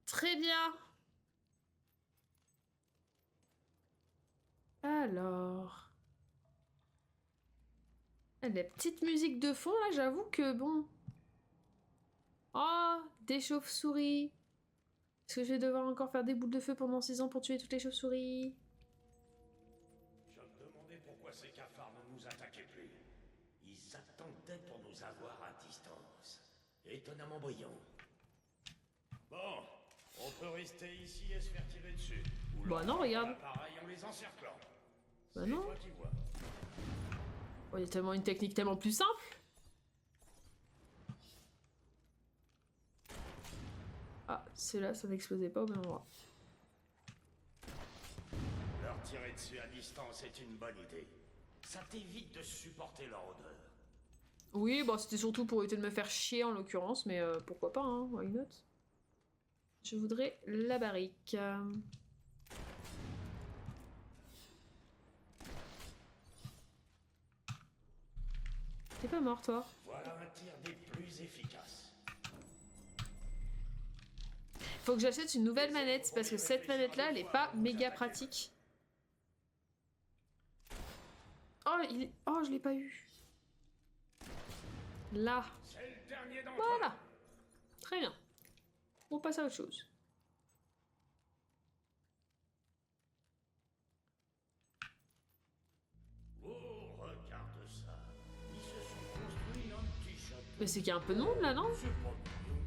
Très bien. Alors... La petite musique de fond, là, j'avoue que bon... Oh, des chauves-souris. Est-ce que je vais devoir encore faire des boules de feu pendant 6 ans pour tuer toutes les chauves-souris? Je me demandais pourquoi ces cafards ne nous attaquaient plus. Ils attendaient pour nous avoir à distance. Étonnamment brillant. Bon, on peut rester ici et se faire tirer dessus. Bah non, regarde. Pareil en les encerclant. Bah non. Toi qui vois. Oh, il y a tellement une technique tellement plus simple. Ah, c'est là, ça n'explosait pas au même endroit. Leur tirer dessus à distance est une bonne idée. Ça t'évite de supporter leur odeur. Oui, bon, c'était surtout pour éviter de me faire chier en l'occurrence, mais pourquoi pas, hein, why not? Je voudrais la barrique. T'es pas mort, toi? Voilà un tir des plus efficaces. Faut que j'achète une nouvelle manette, parce que cette manette-là, elle est pas méga pratique. Oh, oh, je l'ai pas eu. Là. Voilà. Très bien. On passe à autre chose. Oh, regarde ça. Ils se sont construits un petit château. Mais c'est qu'il y a un peu de monde là, non? C'est pas mignon.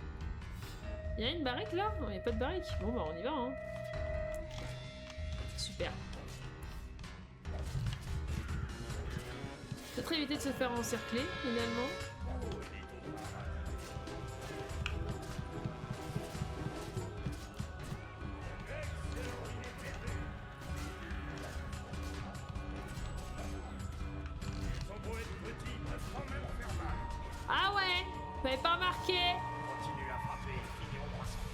Il y a une barrique là? Non, il n'y a pas de barrique. Bon bah on y va, hein. Super. Peut-être éviter de se faire encercler, finalement. Ah ouais, vous m'avez pas remarqué? Continue à frapper, finiront par s'enfuir.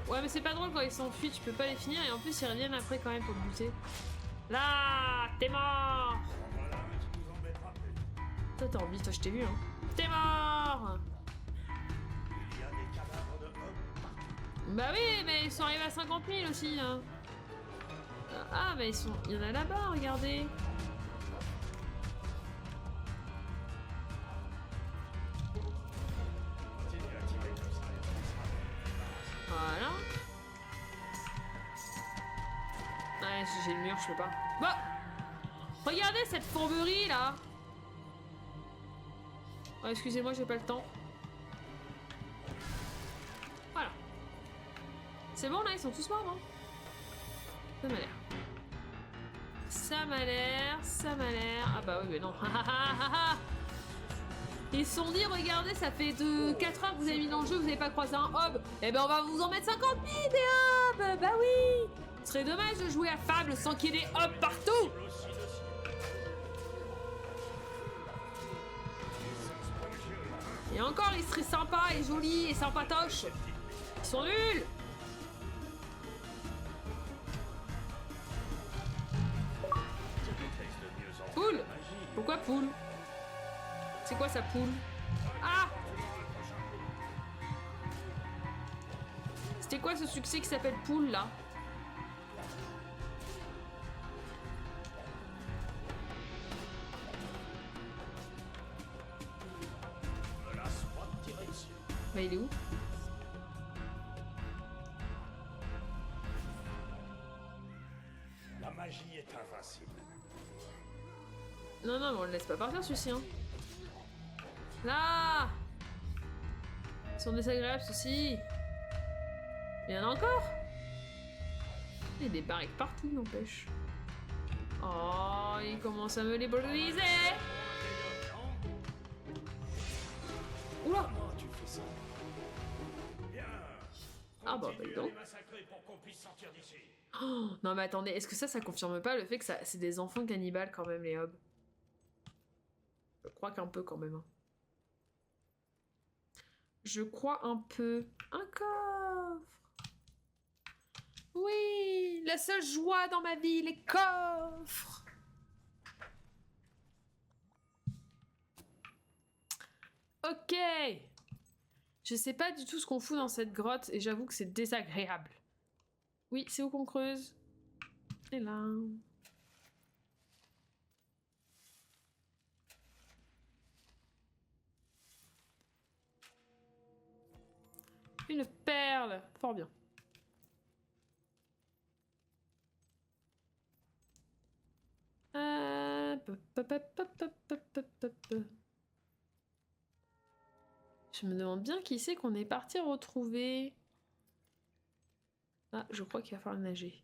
Ouais, mais c'est pas drôle quand ils s'enfuient, tu peux pas les finir et en plus ils reviennent après quand même pour te buter. Là, t'es mort! Voilà, mais tu nous embêteras plus. Toi t'as envie, toi je t'ai vu, hein. T'es mort! Il y a des cadavres de hommes partout. Bah oui, mais ils sont arrivés à 50 000 aussi, hein. Ah, bah ils sont... Il y en a là-bas, regardez. Continue à tirer comme ça et on sera Voilà. Ouais, j'ai le mur, je peux pas. Bah! Regardez cette fourberie, là! Oh, excusez-moi, j'ai pas le temps. Voilà. C'est bon, là, ils sont tous morts, hein? Ça m'a l'air. Ça m'a l'air, ça m'a l'air... Ah bah oui, mais non. Ils se sont dit, regardez, ça fait 4 heures que vous avez mis dans le jeu, vous n'avez pas croisé un hob. Eh ben on va vous en mettre 50 000 des hobs. Bah oui. Ce serait dommage de jouer à Fable sans qu'il y ait des hobs partout. Et encore, ils seraient sympas et jolis et sympatoches. Ils sont nuls. Poule. Pourquoi poule? C'est quoi sa poule? Ah! C'était quoi ce succès qui s'appelle poule là? Bah il est où? La magie est invincible. Non, non, mais on le laisse pas partir celui-ci, hein. Là! Ils sont désagréables, ceux-ci. Il y en a encore? Il y a des barriques partout, n'empêche. Oh, il commence à me les briser! Oula! Tu fais ça. Bien. Ah bah, Continue bah, à donc. les massacrer pour qu'on puisse sortir d'ici. Oh, non, mais attendez, est-ce que ça confirme pas le fait que c'est des enfants cannibales quand même, les hobs? Je crois qu'un peu quand même. Hein. Je crois un peu. Un coffre! Oui! La seule joie dans ma vie, les coffres! Ok! Je sais pas du tout ce qu'on fout dans cette grotte et j'avoue que c'est désagréable. Oui, c'est où qu'on creuse? Et là. Une perle. Fort bien. Je me demande bien qui c'est qu'on est parti retrouver. Ah, je crois qu'il va falloir nager.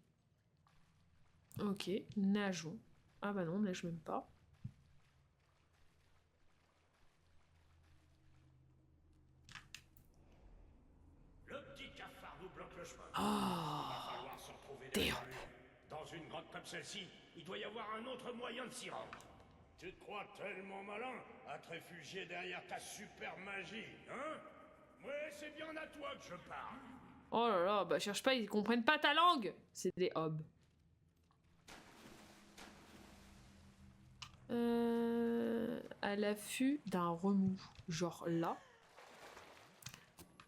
Ok, nageons. Ah bah non, on nage même pas. Le petit cafard nous bloque le chemin. Oh, Il va falloir se retrouver Théo. dans une grotte comme celle-ci, il doit y avoir un autre moyen de s'y rendre. Tu te crois tellement malin à te réfugier derrière ta super magie, hein? Ouais, c'est bien à toi que je parle. Oh là là, bah cherche pas, ils comprennent pas ta langue. C'est des hobs. À l'affût d'un remous. Genre là.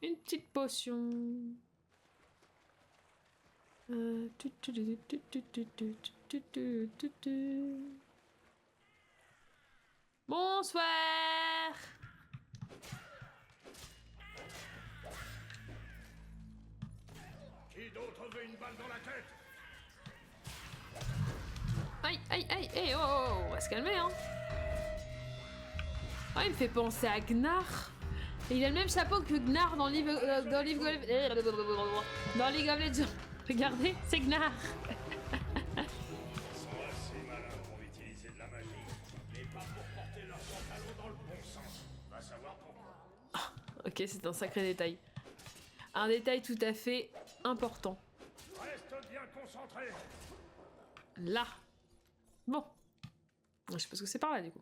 Une petite potion. Bonsoir. Qui d'autre veut une balle dans la tête? Aïe, aïe, aïe, aïe, oh, oh, on va se calmer, hein. Ah, il me fait penser à Gnar. Et il a le même chapeau que Gnar dans League of Legends. Regardez, c'est Gnar. Ils sont assez malins pour utiliser de la magie, mais pas pour porter leurs pantalons dans le bon sens. Va savoir pourquoi. Ok, c'est un sacré détail. Un détail tout à fait important. Reste bien concentré. Là. Bon. Je sais pas ce que c'est par là, du coup.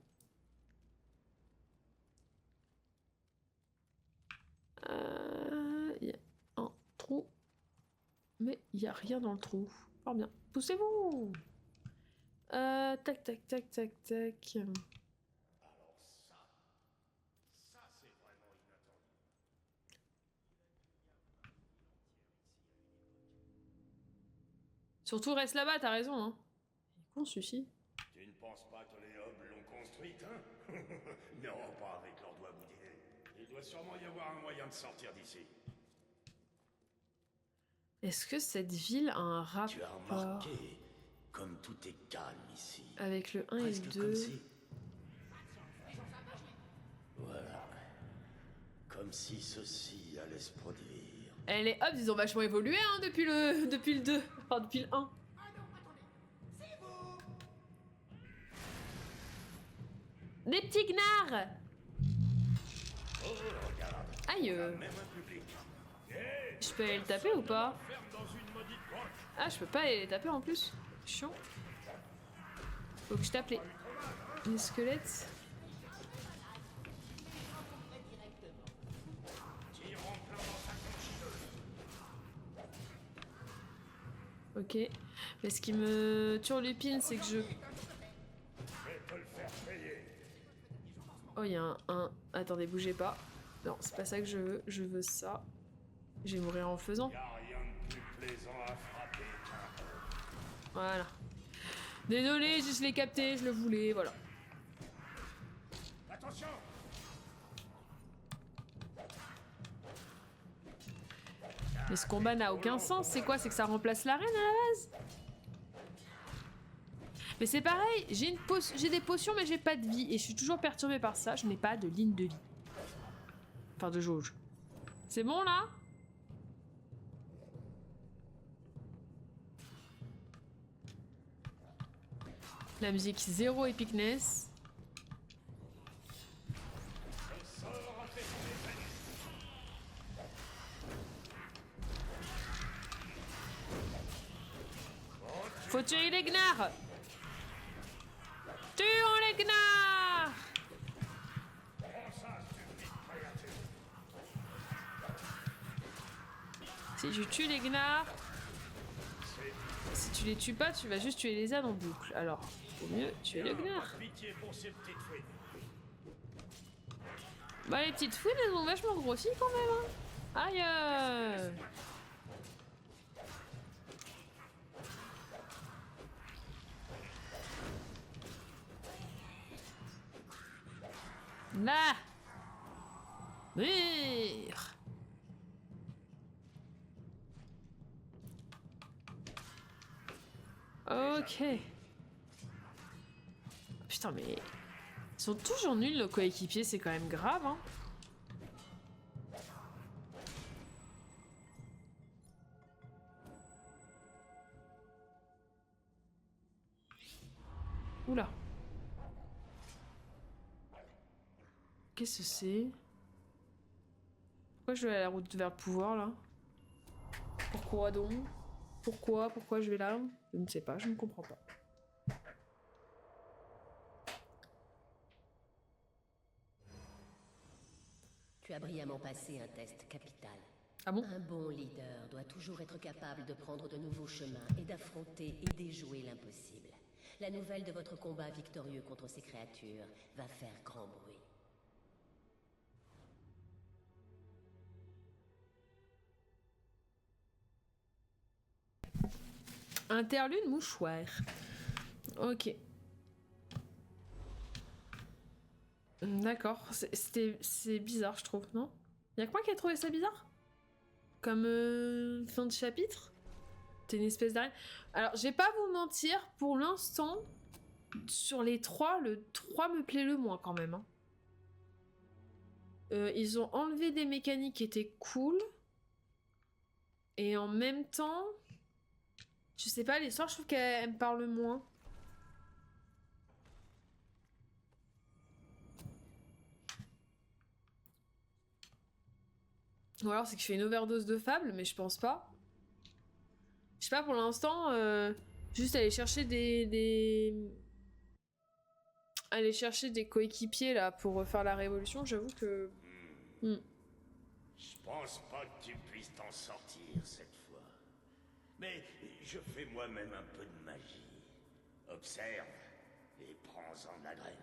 Il y a un trou. Mais il n'y a rien dans le trou. Fort bien. Poussez-vous. Tac, tac, tac, tac, tac. Ça c'est vraiment inattendu. Surtout reste là-bas, t'as raison, hein. Il est con, celui-ci. Tu ne penses pas que les hobs l'ont construite, hein? Non, pas avec leurs doigts boudinés. Il doit sûrement y avoir un moyen de sortir d'ici. Est-ce que cette ville a un Tu as rapport remarqué comme tout est calme ici. avec le 1 et le Presque 2? comme si... Voilà. Comme si ceci allait se produire. Eh, les Hobbs, ils ont vachement évolué, hein, depuis le 2. Enfin, depuis le 1. Des petits gnards. Aïe. Je peux aller le taper ou pas? Ah, je peux pas aller les taper en plus. Chiant. Faut que je tape les squelettes. Ok. Mais ce qui me turlupine, c'est que je... Oh, il y a un... Attendez, bougez pas. Non, c'est pas ça que je veux. Je veux ça. Je vais mourir en faisant. Voilà. Désolé, je l'ai capté, je le voulais, voilà. Attention! Mais ce combat n'a aucun sens. C'est quoi? C'est que ça remplace l'arène à la base? Mais c'est pareil, j'ai des potions mais j'ai pas de vie. Et je suis toujours perturbée par ça, je n'ai pas de ligne de vie. Enfin de jauge. C'est bon là? La musique zéro epicness. Faut tuer les gnards. Tuons les gnards. Si je tue les gnards, si tu les tues pas, tu vas juste tuer les ânes en boucle. Alors, vaut mieux tuer le gnard. Bah les petites fouines, elles ont vachement grossi quand même. Hein. Aïe. Là. Meurs. Ok. Putain, mais... Ils sont toujours nuls, nos coéquipiers, c'est quand même grave, hein. Oula. Qu'est-ce que c'est? Pourquoi je vais à la route vers le pouvoir, là? Pourquoi donc? Pourquoi je vais là? Je ne sais pas, je ne comprends pas. Tu as brillamment passé un test capital. Ah bon? Un bon leader doit toujours être capable de prendre de nouveaux chemins et d'affronter et déjouer l'impossible. La nouvelle de votre combat victorieux contre ces créatures va faire grand bruit. Interlude mouchoir. Ok. D'accord. C'est bizarre, je trouve, non? Y'a que moi qui ai trouvé ça bizarre? Comme fin de chapitre? T'es une espèce d'arène. Alors, je vais pas vous mentir, pour l'instant, sur les 3, le 3 me plaît le moins quand même. Hein. Ils ont enlevé des mécaniques qui étaient cool. Et en même temps... Je sais pas, l'histoire, je trouve qu'elle me parle moins. Ou alors c'est que je fais une overdose de fables, mais je pense pas. Je sais pas, pour l'instant, juste aller chercher aller chercher des coéquipiers là pour faire la révolution, j'avoue que... Je pense pas que tu puisses t'en sortir cette fois. Mais je fais moi-même un peu de magie. Observe et prends-en de la graine.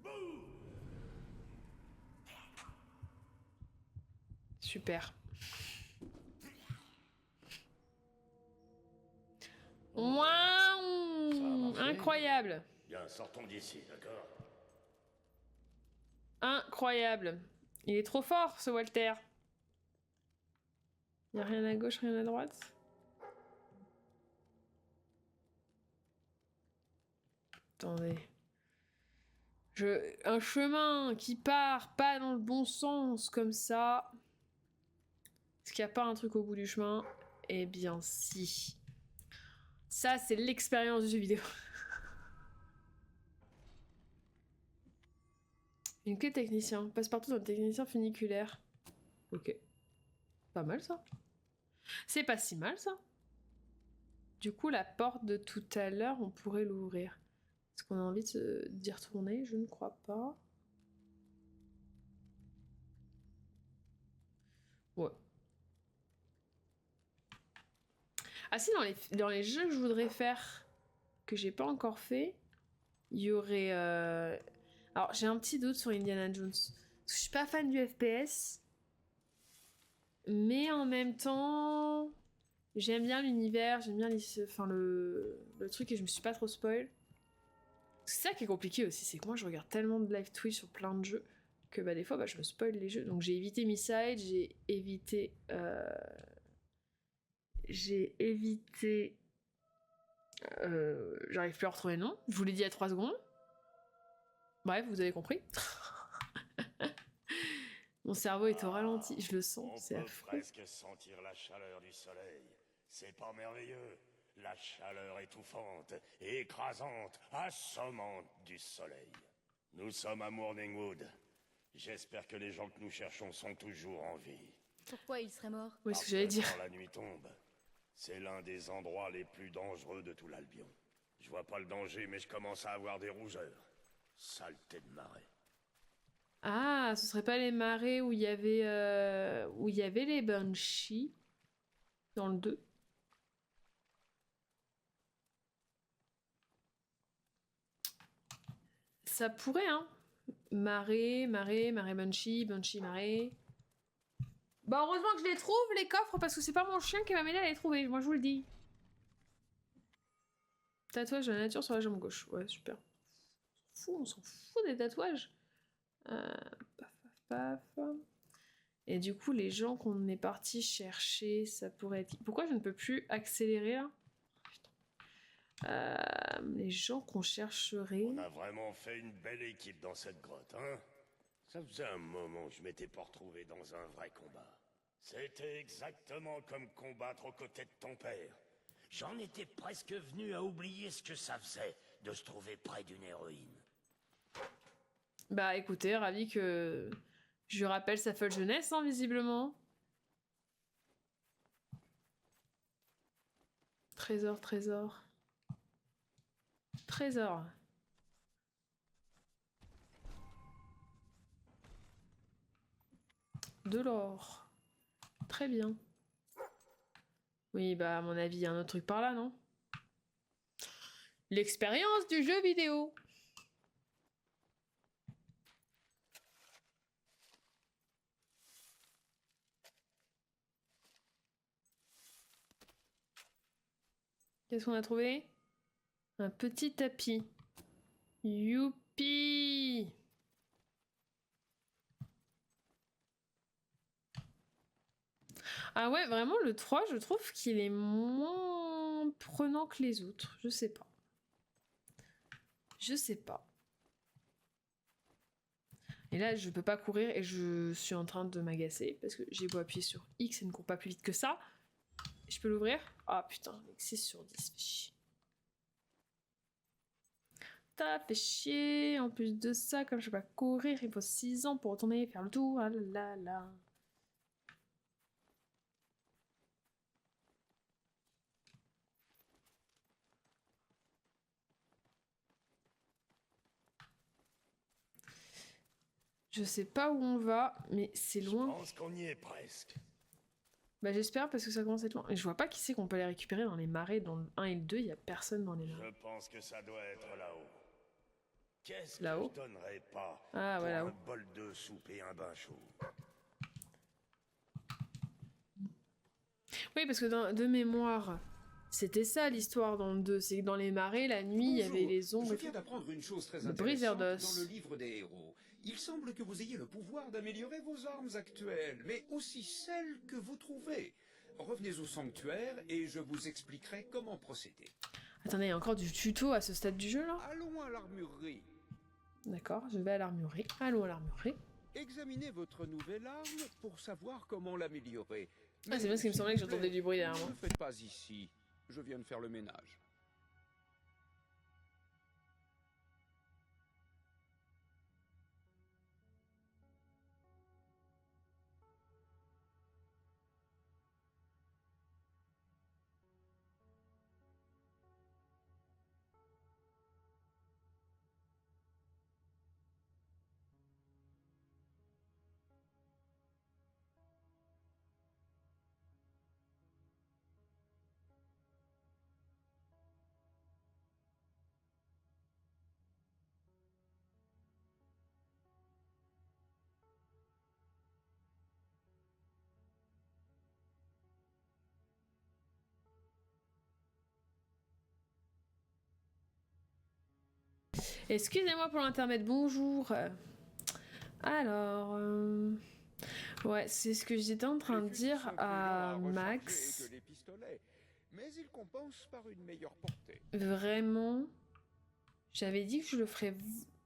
Bouh! Super. Waouh! Incroyable. Bien, sortons d'ici, d'accord? Incroyable. Il est trop fort, ce Walter. Il n'y a rien à gauche, rien à droite. Attendez. Un chemin qui part pas dans le bon sens comme ça. Est-ce qu'il n'y a pas un truc au bout du chemin? Eh bien, si. Ça, c'est l'expérience du jeu vidéo. Une clé technicien. Passe partout dans le technicien funiculaire. Ok. Pas mal, ça. C'est pas si mal, ça. Du coup, la porte de tout à l'heure, on pourrait l'ouvrir. Est-ce qu'on a envie d'y retourner? Je ne crois pas. Ouais. Ah si, dans les jeux que je voudrais faire, que j'ai pas encore fait, il y aurait... Alors, j'ai un petit doute sur Indiana Jones. Parce que je suis pas fan du FPS. Mais en même temps... J'aime bien l'univers, j'aime bien le truc et je me suis pas trop spoil. C'est ça qui est compliqué aussi, c'est que moi je regarde tellement de live Twitch sur plein de jeux que des fois je me spoil les jeux. Donc j'ai évité Misside, j'ai évité... J'arrive plus à retrouver le nom. Je vous l'ai dit à 3 secondes. Bref, vous avez compris. Mon cerveau est au ralenti, je le sens, c'est affreux. On peut presque sentir la chaleur du soleil. C'est pas merveilleux? La chaleur étouffante, écrasante, assommante du soleil. Nous sommes à Morningwood. J'espère que les gens que nous cherchons sont toujours en vie. Pourquoi il serait mort? Oui, ce que j'allais dire. Quand la nuit tombe, c'est l'un des endroits les plus dangereux de tout l'Albion. Je vois pas le danger, mais je commence à avoir des rougeurs. Saleté de marée. Ah, ce serait pas les marais où il y avait les Banshees dans le 2. Ça pourrait, hein. Marais, Banshee, marais. Bah, heureusement que je les trouve, les coffres, parce que c'est pas mon chien qui va m'aider à les trouver, moi je vous le dis. Tatouage de la nature sur la jambe gauche. Ouais, super. fout, on s'en fout des tatouages. Paf, paf, paf. Et du coup, les gens qu'on est parti chercher, ça pourrait être... Pourquoi je ne peux plus accélérer là? Les gens qu'on chercherait... On a vraiment fait une belle équipe dans cette grotte, hein? Ça faisait un moment que je m'étais pas retrouvé dans un vrai combat. C'était exactement comme combattre aux côtés de ton père. J'en étais presque venu à oublier ce que ça faisait de se trouver près d'une héroïne. Bah écoutez, ravi que je lui rappelle sa folle jeunesse, hein, visiblement. Trésor, trésor. Trésor. De l'or. Très bien. Oui, bah à mon avis, il y a un autre truc par là, non? L'expérience du jeu vidéo. Qu'est-ce qu'on a trouvé? Un petit tapis. Youpi! Ah ouais, vraiment, le 3, je trouve qu'il est moins prenant que les autres. Je sais pas. Je sais pas. Et là, je peux pas courir et je suis en train de m'agacer parce que j'ai beau appuyer sur X et ne court pas plus vite que ça. Je peux l'ouvrir? Ah putain, 6 sur 10, fait chier. T'as fait chier. En plus de ça, comme je peux pas courir, il faut 6 ans pour retourner faire le tour. Ah là là là. Je sais pas où on va, mais c'est loin. Je pense qu'on y est presque. Bah j'espère parce que ça commence à être loin. Et je vois pas qui c'est qu'on peut les récupérer dans les marais. Dans le 1 et le 2, il y a personne dans les marais. Je pense que ça doit être là-haut. Qu'est-ce que Là-haut? je donnerais pas Ah, pour ouais, un là-haut. bol de soupe et un bain chaud? Oui, parce que de mémoire, c'était ça l'histoire dans le 2. C'est que dans les marais, la nuit, il y avait les ombres. Je Et viens tout. d'apprendre une chose très Le briseur intéressante d'os. dans le livre des héros. Il semble que vous ayez le pouvoir d'améliorer vos armes actuelles, mais aussi celles que vous trouvez. Revenez au sanctuaire et je vous expliquerai comment procéder. Attendez, il y a encore du tuto à ce stade du jeu là? Allons à l'armurerie. D'accord, je vais à l'armurerie. Allons à l'armurerie. Examinez votre nouvelle arme pour savoir comment l'améliorer. Ah, c'est bien ce qui me semblait que j'entendais du bruit derrière moi. Ne le faites pas ici. Je viens de faire le ménage. Excusez-moi pour l'intermède, bonjour. Alors, ouais, c'est ce que j'étais en train de dire à Max. Mais il compense par une meilleure portée. Vraiment, j'avais dit que je le ferais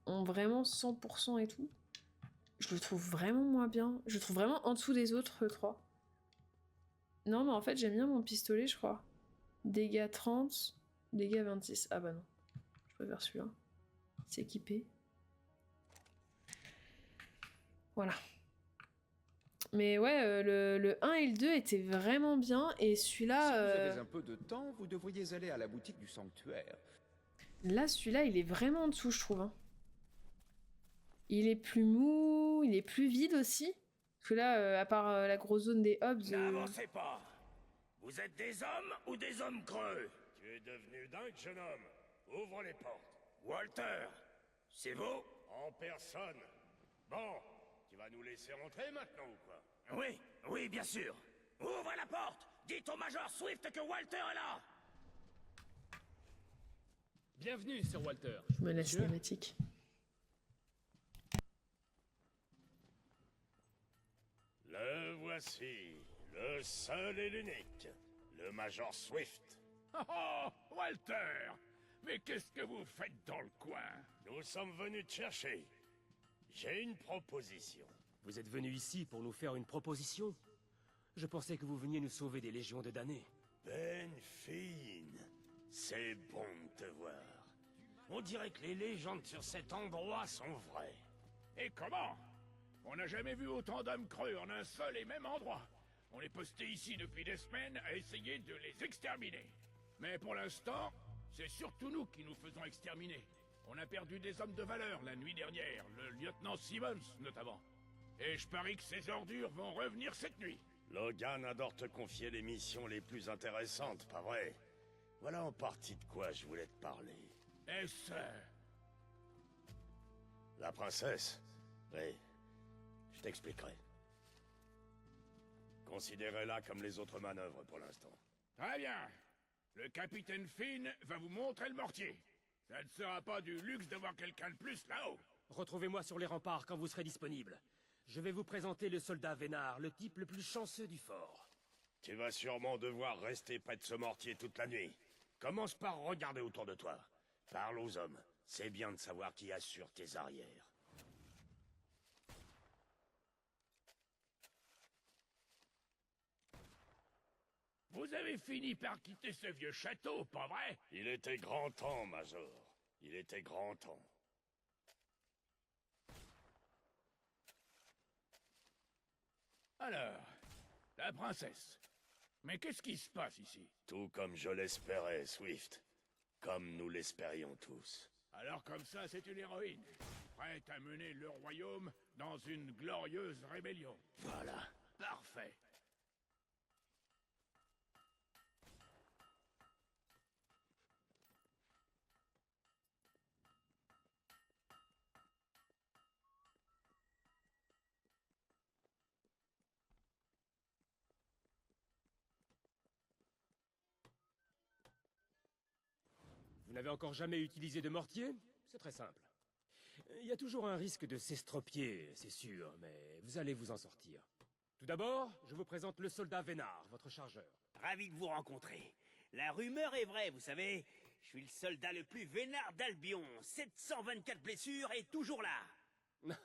en vraiment 100% et tout. Je le trouve vraiment moins bien. Je le trouve vraiment en dessous des autres, le 3. Non, mais en fait, j'aime bien mon pistolet, je crois. Dégâts 30, dégâts 26. Ah bah non, je préfère celui-là. S'équiper. Voilà. Mais ouais, le 1 et le 2 étaient vraiment bien, et celui-là... Si vous avez un peu de temps, vous devriez aller à la boutique du sanctuaire. Là, celui-là, il est vraiment en dessous, je trouve. Hein. Il est plus mou, il est plus vide aussi. Parce que là, à part la grosse zone des hubs... N'avancez pas. Vous êtes des hommes ou des hommes creux? Tu es devenu dingue, jeune homme. Ouvre les portes. Walter, c'est vous? En personne. Bon, tu vas nous laisser rentrer maintenant ou quoi? Oui, oui, bien sûr. Ouvre la porte. Dites au Major Swift que Walter est là. Bienvenue, Sir Walter. Je me laisse cinématique. Le voici, le seul et l'unique, le Major Swift. Oh, Walter! Mais qu'est-ce que vous faites dans le coin? Nous sommes venus te chercher. J'ai une proposition. Vous êtes venu ici pour nous faire une proposition? Je pensais que vous veniez nous sauver des légions de damnés. Ben Finn, c'est bon de te voir. On dirait que les légendes sur cet endroit sont vraies. Et comment? On n'a jamais vu autant d'hommes creux en un seul et même endroit. On est posté ici depuis des semaines à essayer de les exterminer. Mais pour l'instant, c'est surtout nous qui nous faisons exterminer. On a perdu des hommes de valeur la nuit dernière, le lieutenant Simmons notamment. Et je parie que ces ordures vont revenir cette nuit. Logan adore te confier les missions les plus intéressantes, pas vrai? Voilà en partie de quoi je voulais te parler. Est-ce... La princesse? Oui, je t'expliquerai. Considérez-la comme les autres manœuvres pour l'instant. Très bien. Le capitaine Finn va vous montrer le mortier. Ça ne sera pas du luxe d'avoir quelqu'un de plus là-haut. Retrouvez-moi sur les remparts quand vous serez disponible. Je vais vous présenter le soldat Vénard, le type le plus chanceux du fort. Tu vas sûrement devoir rester près de ce mortier toute la nuit. Commence par regarder autour de toi. Parle aux hommes. C'est bien de savoir qui assure tes arrières. Vous avez fini par quitter ce vieux château, pas vrai? Il était grand temps, Major. Il était grand temps. Alors, la princesse. Mais qu'est-ce qui se passe ici? Tout comme je l'espérais, Swift. Comme nous l'espérions tous. Alors comme ça, c'est une héroïne. Prête à mener le royaume dans une glorieuse rébellion. Voilà. Parfait. Vous n'avez encore jamais utilisé de mortier? C'est très simple. Il y a toujours un risque de s'estropier, c'est sûr, mais vous allez vous en sortir. Tout d'abord, je vous présente le soldat Vénard, votre chargeur. Ravi de vous rencontrer. La rumeur est vraie, vous savez. Je suis le soldat le plus vénard d'Albion. 724 blessures et toujours là.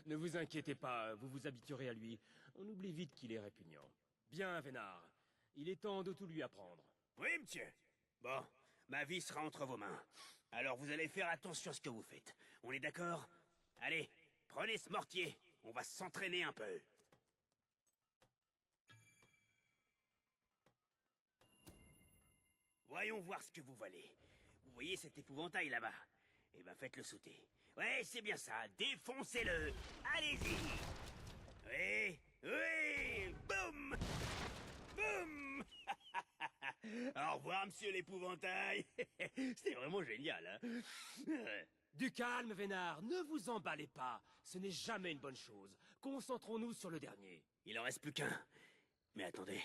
Ne vous inquiétez pas, vous vous habituerez à lui. On oublie vite qu'il est répugnant. Bien, Vénard. Il est temps de tout lui apprendre. Oui, monsieur. Bon, ma vie sera entre vos mains. Alors vous allez faire attention à ce que vous faites. On est d'accord? Allez, prenez ce mortier. On va s'entraîner un peu. Voyons voir ce que vous valez. Vous voyez cet épouvantail là-bas? Eh ben faites-le sauter. Ouais, c'est bien ça. Défoncez-le. Allez-y. Oui, oui. Boum. Boum. Au revoir, monsieur l'épouvantail. C'était vraiment génial, hein? Du calme, Vénard. Ne vous emballez pas. Ce n'est jamais une bonne chose. Concentrons-nous sur le dernier. Il en reste plus qu'un. Mais attendez.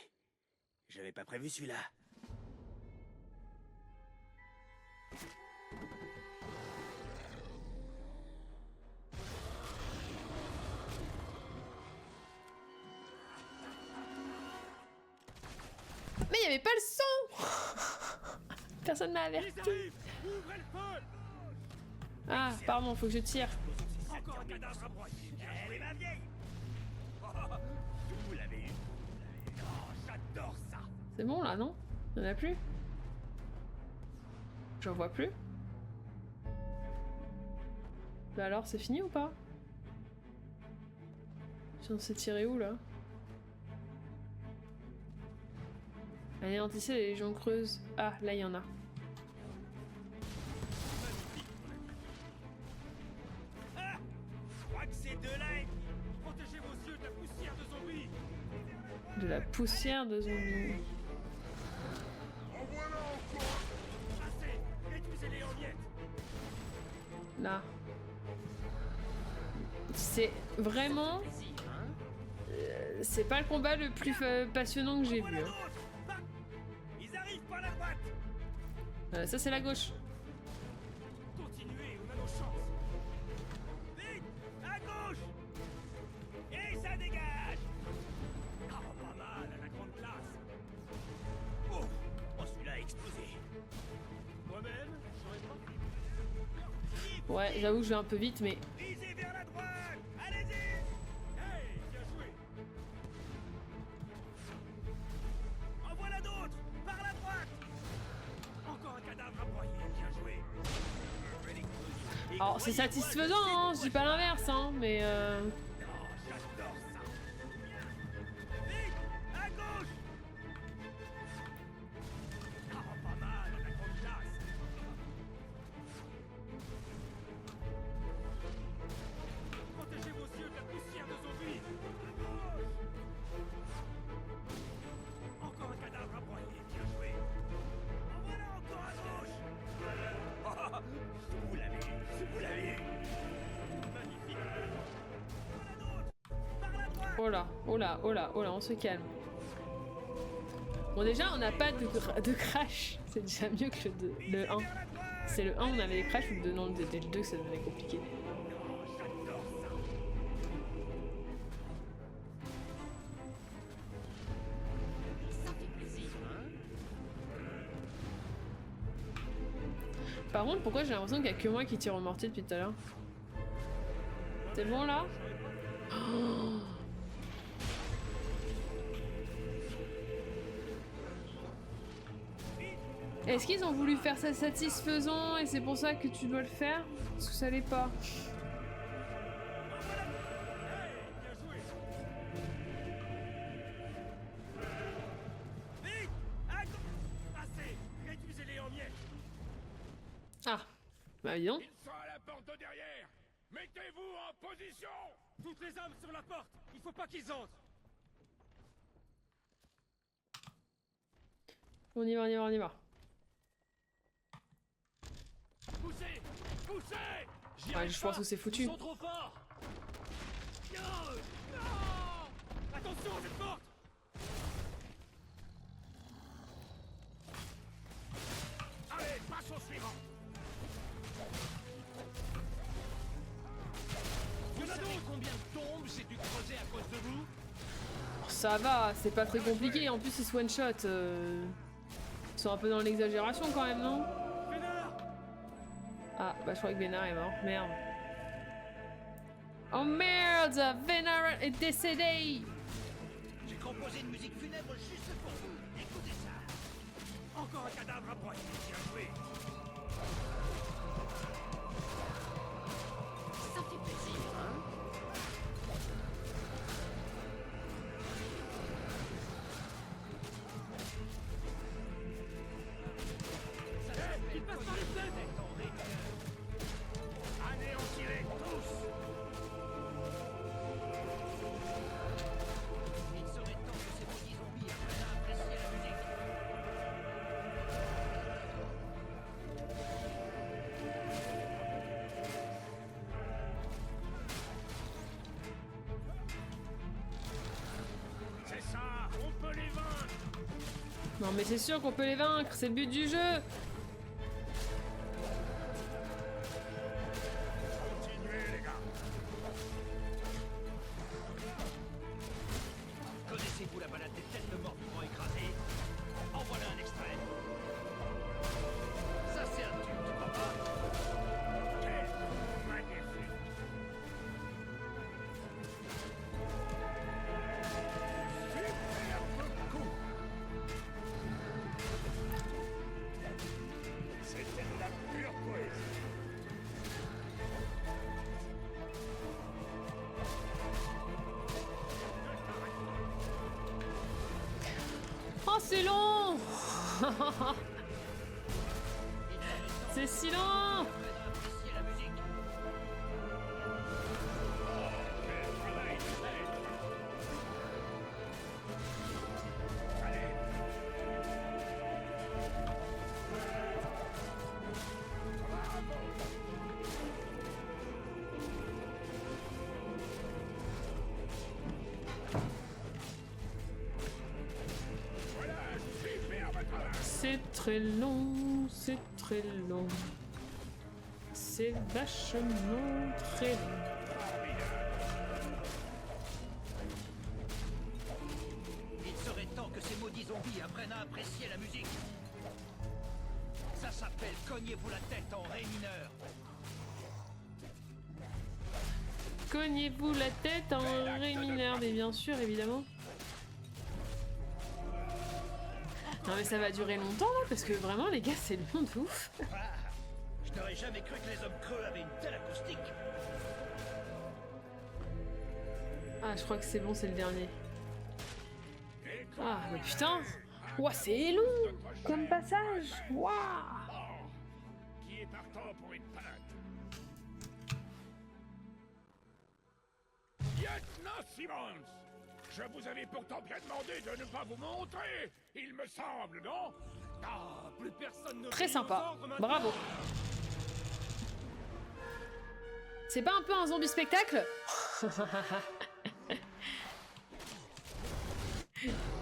J'avais pas prévu celui-là. Mais il n'y avait pas le son. Personne m'a averti. Ah, pardon, faut que je tire. Encore un cadavre à broyer. Elle est ma vieille. Vous l'avez eu. Oh, j'adore ça. C'est bon là, non? Il n'y en a plus? J'en vois plus. Bah alors, c'est fini ou pas? On s'est tiré où là? Anéantissez les légions creuses. Ah, là il y en a. Ah, je crois que ces deux-là. Protégez vos yeux de la poussière de zombies. De la poussière de zombies. Assez, réduisez-les en miettes. Là. C'est vraiment... c'est pas le combat le plus passionnant que j'ai vu. Hein. Ils arrivent par la droite. Ça c'est la gauche. Continuez, on a nos chances. Vite, à gauche. Et ça dégage. Ouais, j'avoue que je vais un peu vite, mais... Visez vers la droite. Allez-y. Hey, bien joué. En voilà d'autres. Par la droite. Encore un cadavre à broyer. Bien joué. Alors, c'est satisfaisant, hein, je dis pas l'inverse, hein, mais... J'adore ça. Vite, à gauche. Ah, pas mal, on a grande place. Protégez vos yeux de la poussière de zombies. À gauche. Encore un cadavre à broyer, bien joué. En voilà encore à gauche. Ah, vous l'avez eu, vous l'avez eu. Magnifique. Voilà d'autres. Par la droite. Oh là, oh là, oh là, oh là, on se calme. Bon déjà, on n'a pas de crash. C'est déjà mieux que le 1. C'est le 1 on avait des crashs ou le 2? Non, c'était le 2 que ça devenait compliqué. Par contre, pourquoi j'ai l'impression qu'il n'y a que moi qui tire au mortier depuis tout à l'heure? C'est bon là? Oh. Est-ce qu'ils ont voulu faire ça satisfaisant et c'est pour ça que tu dois le faire? Parce que ça l'est pas. Vite. Assez. Réduisez-les en miettes. Ah, bah dis donc. Ils sont à la porte de derrière. Mettez-vous en position. Toutes les armes sur la porte. Il faut pas qu'ils entrent. On y va, on y va, on y va. Poussez. Poussez. J'y Ouais, arrive je pense pas. que c'est foutu. Ils sont trop forts. Non. Attention à cette porte. Allez, passe au suivant. Il y en a d'autres. Combien de tombes j'ai dû creuser à cause de vous? Ça va, c'est pas très compliqué. En plus, ils se one-shot. Ils sont un peu dans l'exagération quand même, non? Ah, bah je crois que Bénard est mort. Merde. Oh merde! Bénard est décédé! J'ai composé une musique funèbre juste pour vous. Écoutez ça. Encore un cadavre à broyer. Bien joué. Ça fait plaisir, hein? Il passe par les fenêtres. Anéantis-les tous. Il serait temps que ces petits zombies apprennent à apprécier la musique. C'est ça, on peut les vaincre. Non mais c'est sûr qu'on peut les vaincre, c'est le but du jeu! Continuez, les gars. Connaissez-vous la balade des têtes de mort vivants écrasées? En voilà un extrait. Ça c'est un tube, tu crois pas? Quel coup magnifique. Superbe coup. C'était de la pure poésie. Oh, c'est long! C'est si long! Appréciez la musique. Quel travail de fait. Allez. Voilà un superbe travail. C'est très long, c'est très long. C'est vachement très long. Il serait temps que ces maudits zombies apprennent à apprécier la musique. Ça s'appelle Cognez-vous la tête en ré mineur. Cognez-vous la tête en rémineur, mais bien sûr, évidemment. Non mais ça va durer longtemps là, parce que vraiment les gars, c'est long de ouf. Je n'aurais jamais cru que les hommes creux avaient une telle acoustique. Ah, je crois que c'est bon, c'est le dernier. Ah, mais putain! Ouah, c'est long comme passage! Waouh! Qui est partant pour une pinte? Lieutenant Simmons! Je vous avais pourtant bien demandé de ne pas vous montrer, il me semble, non? Ah, plus personne ne Très sympa, bravo. C'est pas un peu un zombie spectacle?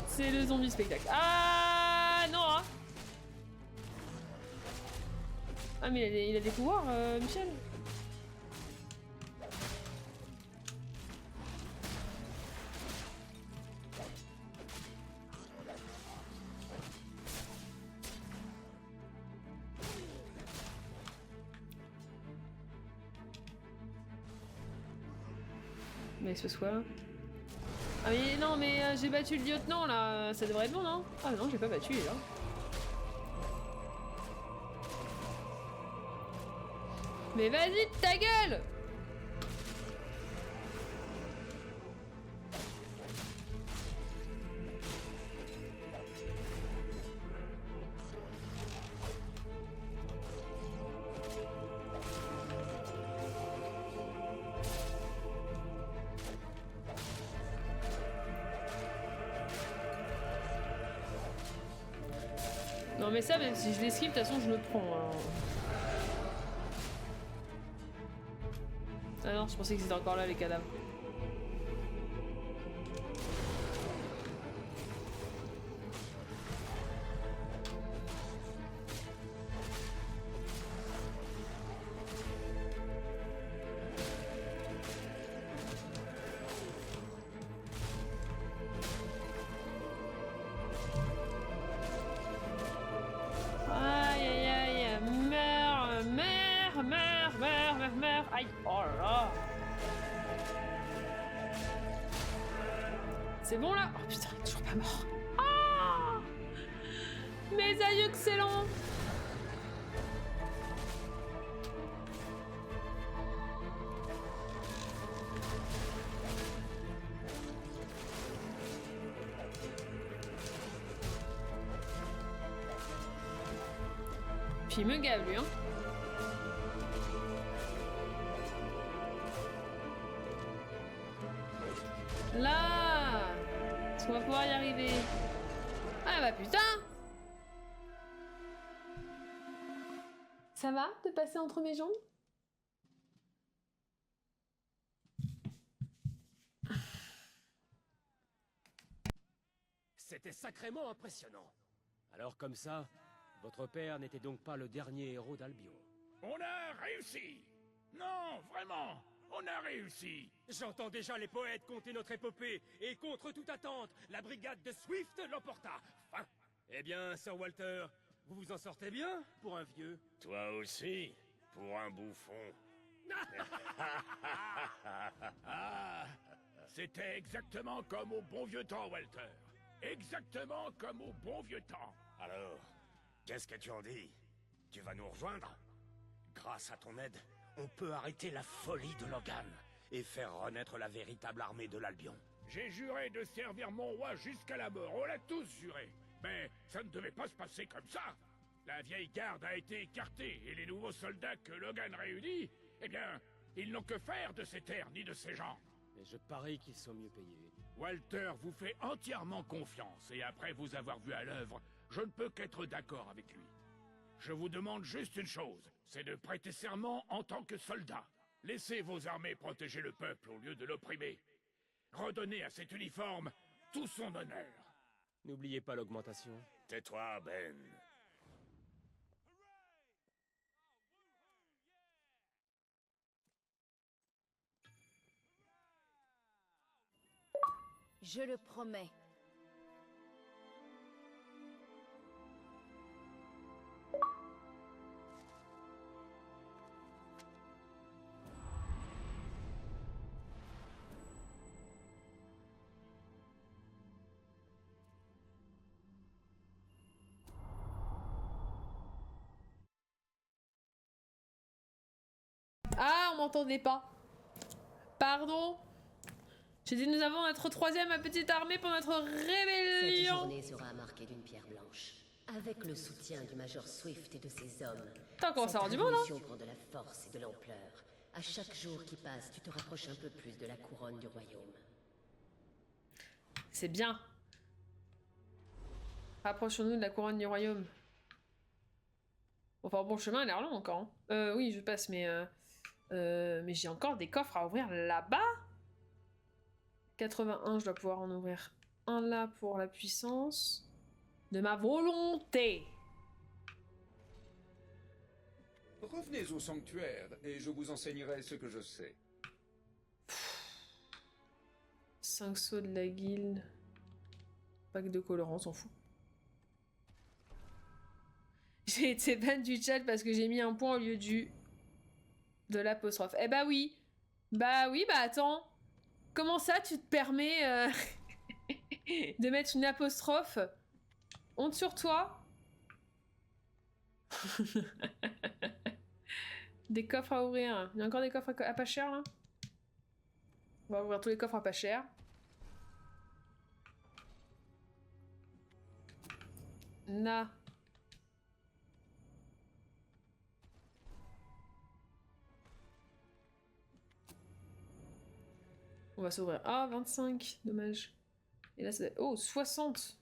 C'est le zombie spectacle. Ah non hein. Ah mais il a des pouvoirs, Michel. Mais ce soit. Ah mais non mais j'ai battu le lieutenant là, ça devrait être bon non? Ah non j'ai pas battu là. Mais vas-y ta gueule! Non mais ça, même si je l'esquive, de toute façon je le prends. Alors... Ah non, je pensais que c'était encore là les cadavres. Aïe, oh là. C'est bon là? Oh putain, il est toujours pas mort. Ah, mes aïeux, excellent. Puis il me gave lui, hein. Là, est-ce qu'on va pouvoir y arriver? Ah bah putain! Ça va de passer entre mes jambes? C'était sacrément impressionnant. Alors comme ça, votre père n'était donc pas le dernier héros d'Albion. On a réussi! Non, vraiment! On a réussi! J'entends déjà les poètes conter notre épopée, et contre toute attente, la brigade de Swift l'emporta. Enfin, eh bien, Sir Walter, vous vous en sortez bien pour un vieux? Toi aussi, pour un bouffon. C'était exactement comme au bon vieux temps, Walter. Exactement comme au bon vieux temps. Alors, qu'est-ce que tu en dis? Tu vas nous rejoindre? Grâce à ton aide, on peut arrêter la folie de Logan et faire renaître la véritable armée de l'Albion. J'ai juré de servir mon roi jusqu'à la mort, on l'a tous juré. Mais ça ne devait pas se passer comme ça. La vieille garde a été écartée et les nouveaux soldats que Logan réunit, eh bien, ils n'ont que faire de ces terres ni de ces gens. Mais je parie qu'ils sont mieux payés. Walter vous fait entièrement confiance et après vous avoir vu à l'œuvre, je ne peux qu'être d'accord avec lui. Je vous demande juste une chose, c'est de prêter serment en tant que soldat. Laissez vos armées protéger le peuple au lieu de l'opprimer. Redonnez à cet uniforme tout son honneur. N'oubliez pas l'augmentation. Tais-toi, Ben. Je le promets. m'entendez pas. Pardon. J'ai dit nous avons notre 3e petite armée pour notre Cette rébellion. journée sera marquée d'une pierre blanche. Avec le soutien du Major Swift et de ses hommes, T'as encore ça cette du monde, hein. révolution prend de la force et de l'ampleur. À chaque jour qui passe, tu te rapproches un peu plus de la couronne du royaume. C'est bien. Rapprochons-nous de la couronne du royaume. Enfin bon, le chemin a l'air long encore. Hein. Oui, je passe, mais j'ai encore des coffres à ouvrir là-bas. 81, je dois pouvoir en ouvrir un là pour la puissance de ma volonté. Revenez au sanctuaire et je vous enseignerai ce que je sais. 5 sauts de la guilde. Pack de colorants, on s'en fout. J'ai été ban du chat parce que j'ai mis un point au lieu de l'apostrophe. Eh bah oui. Bah oui, bah attends. Comment ça tu te permets de mettre une apostrophe? Honte sur toi. Des coffres à ouvrir. Il y a encore des coffres à pas cher là? On va ouvrir tous les coffres à pas cher. Na. On va s'ouvrir. Ah, 25. Dommage. Et là, c'est... Oh, 60.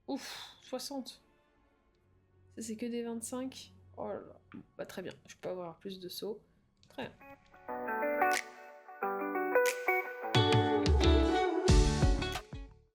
Ouf, 60. Ça, c'est que des 25. Oh là là. Bah, très bien. Je peux avoir plus de sauts. Très bien.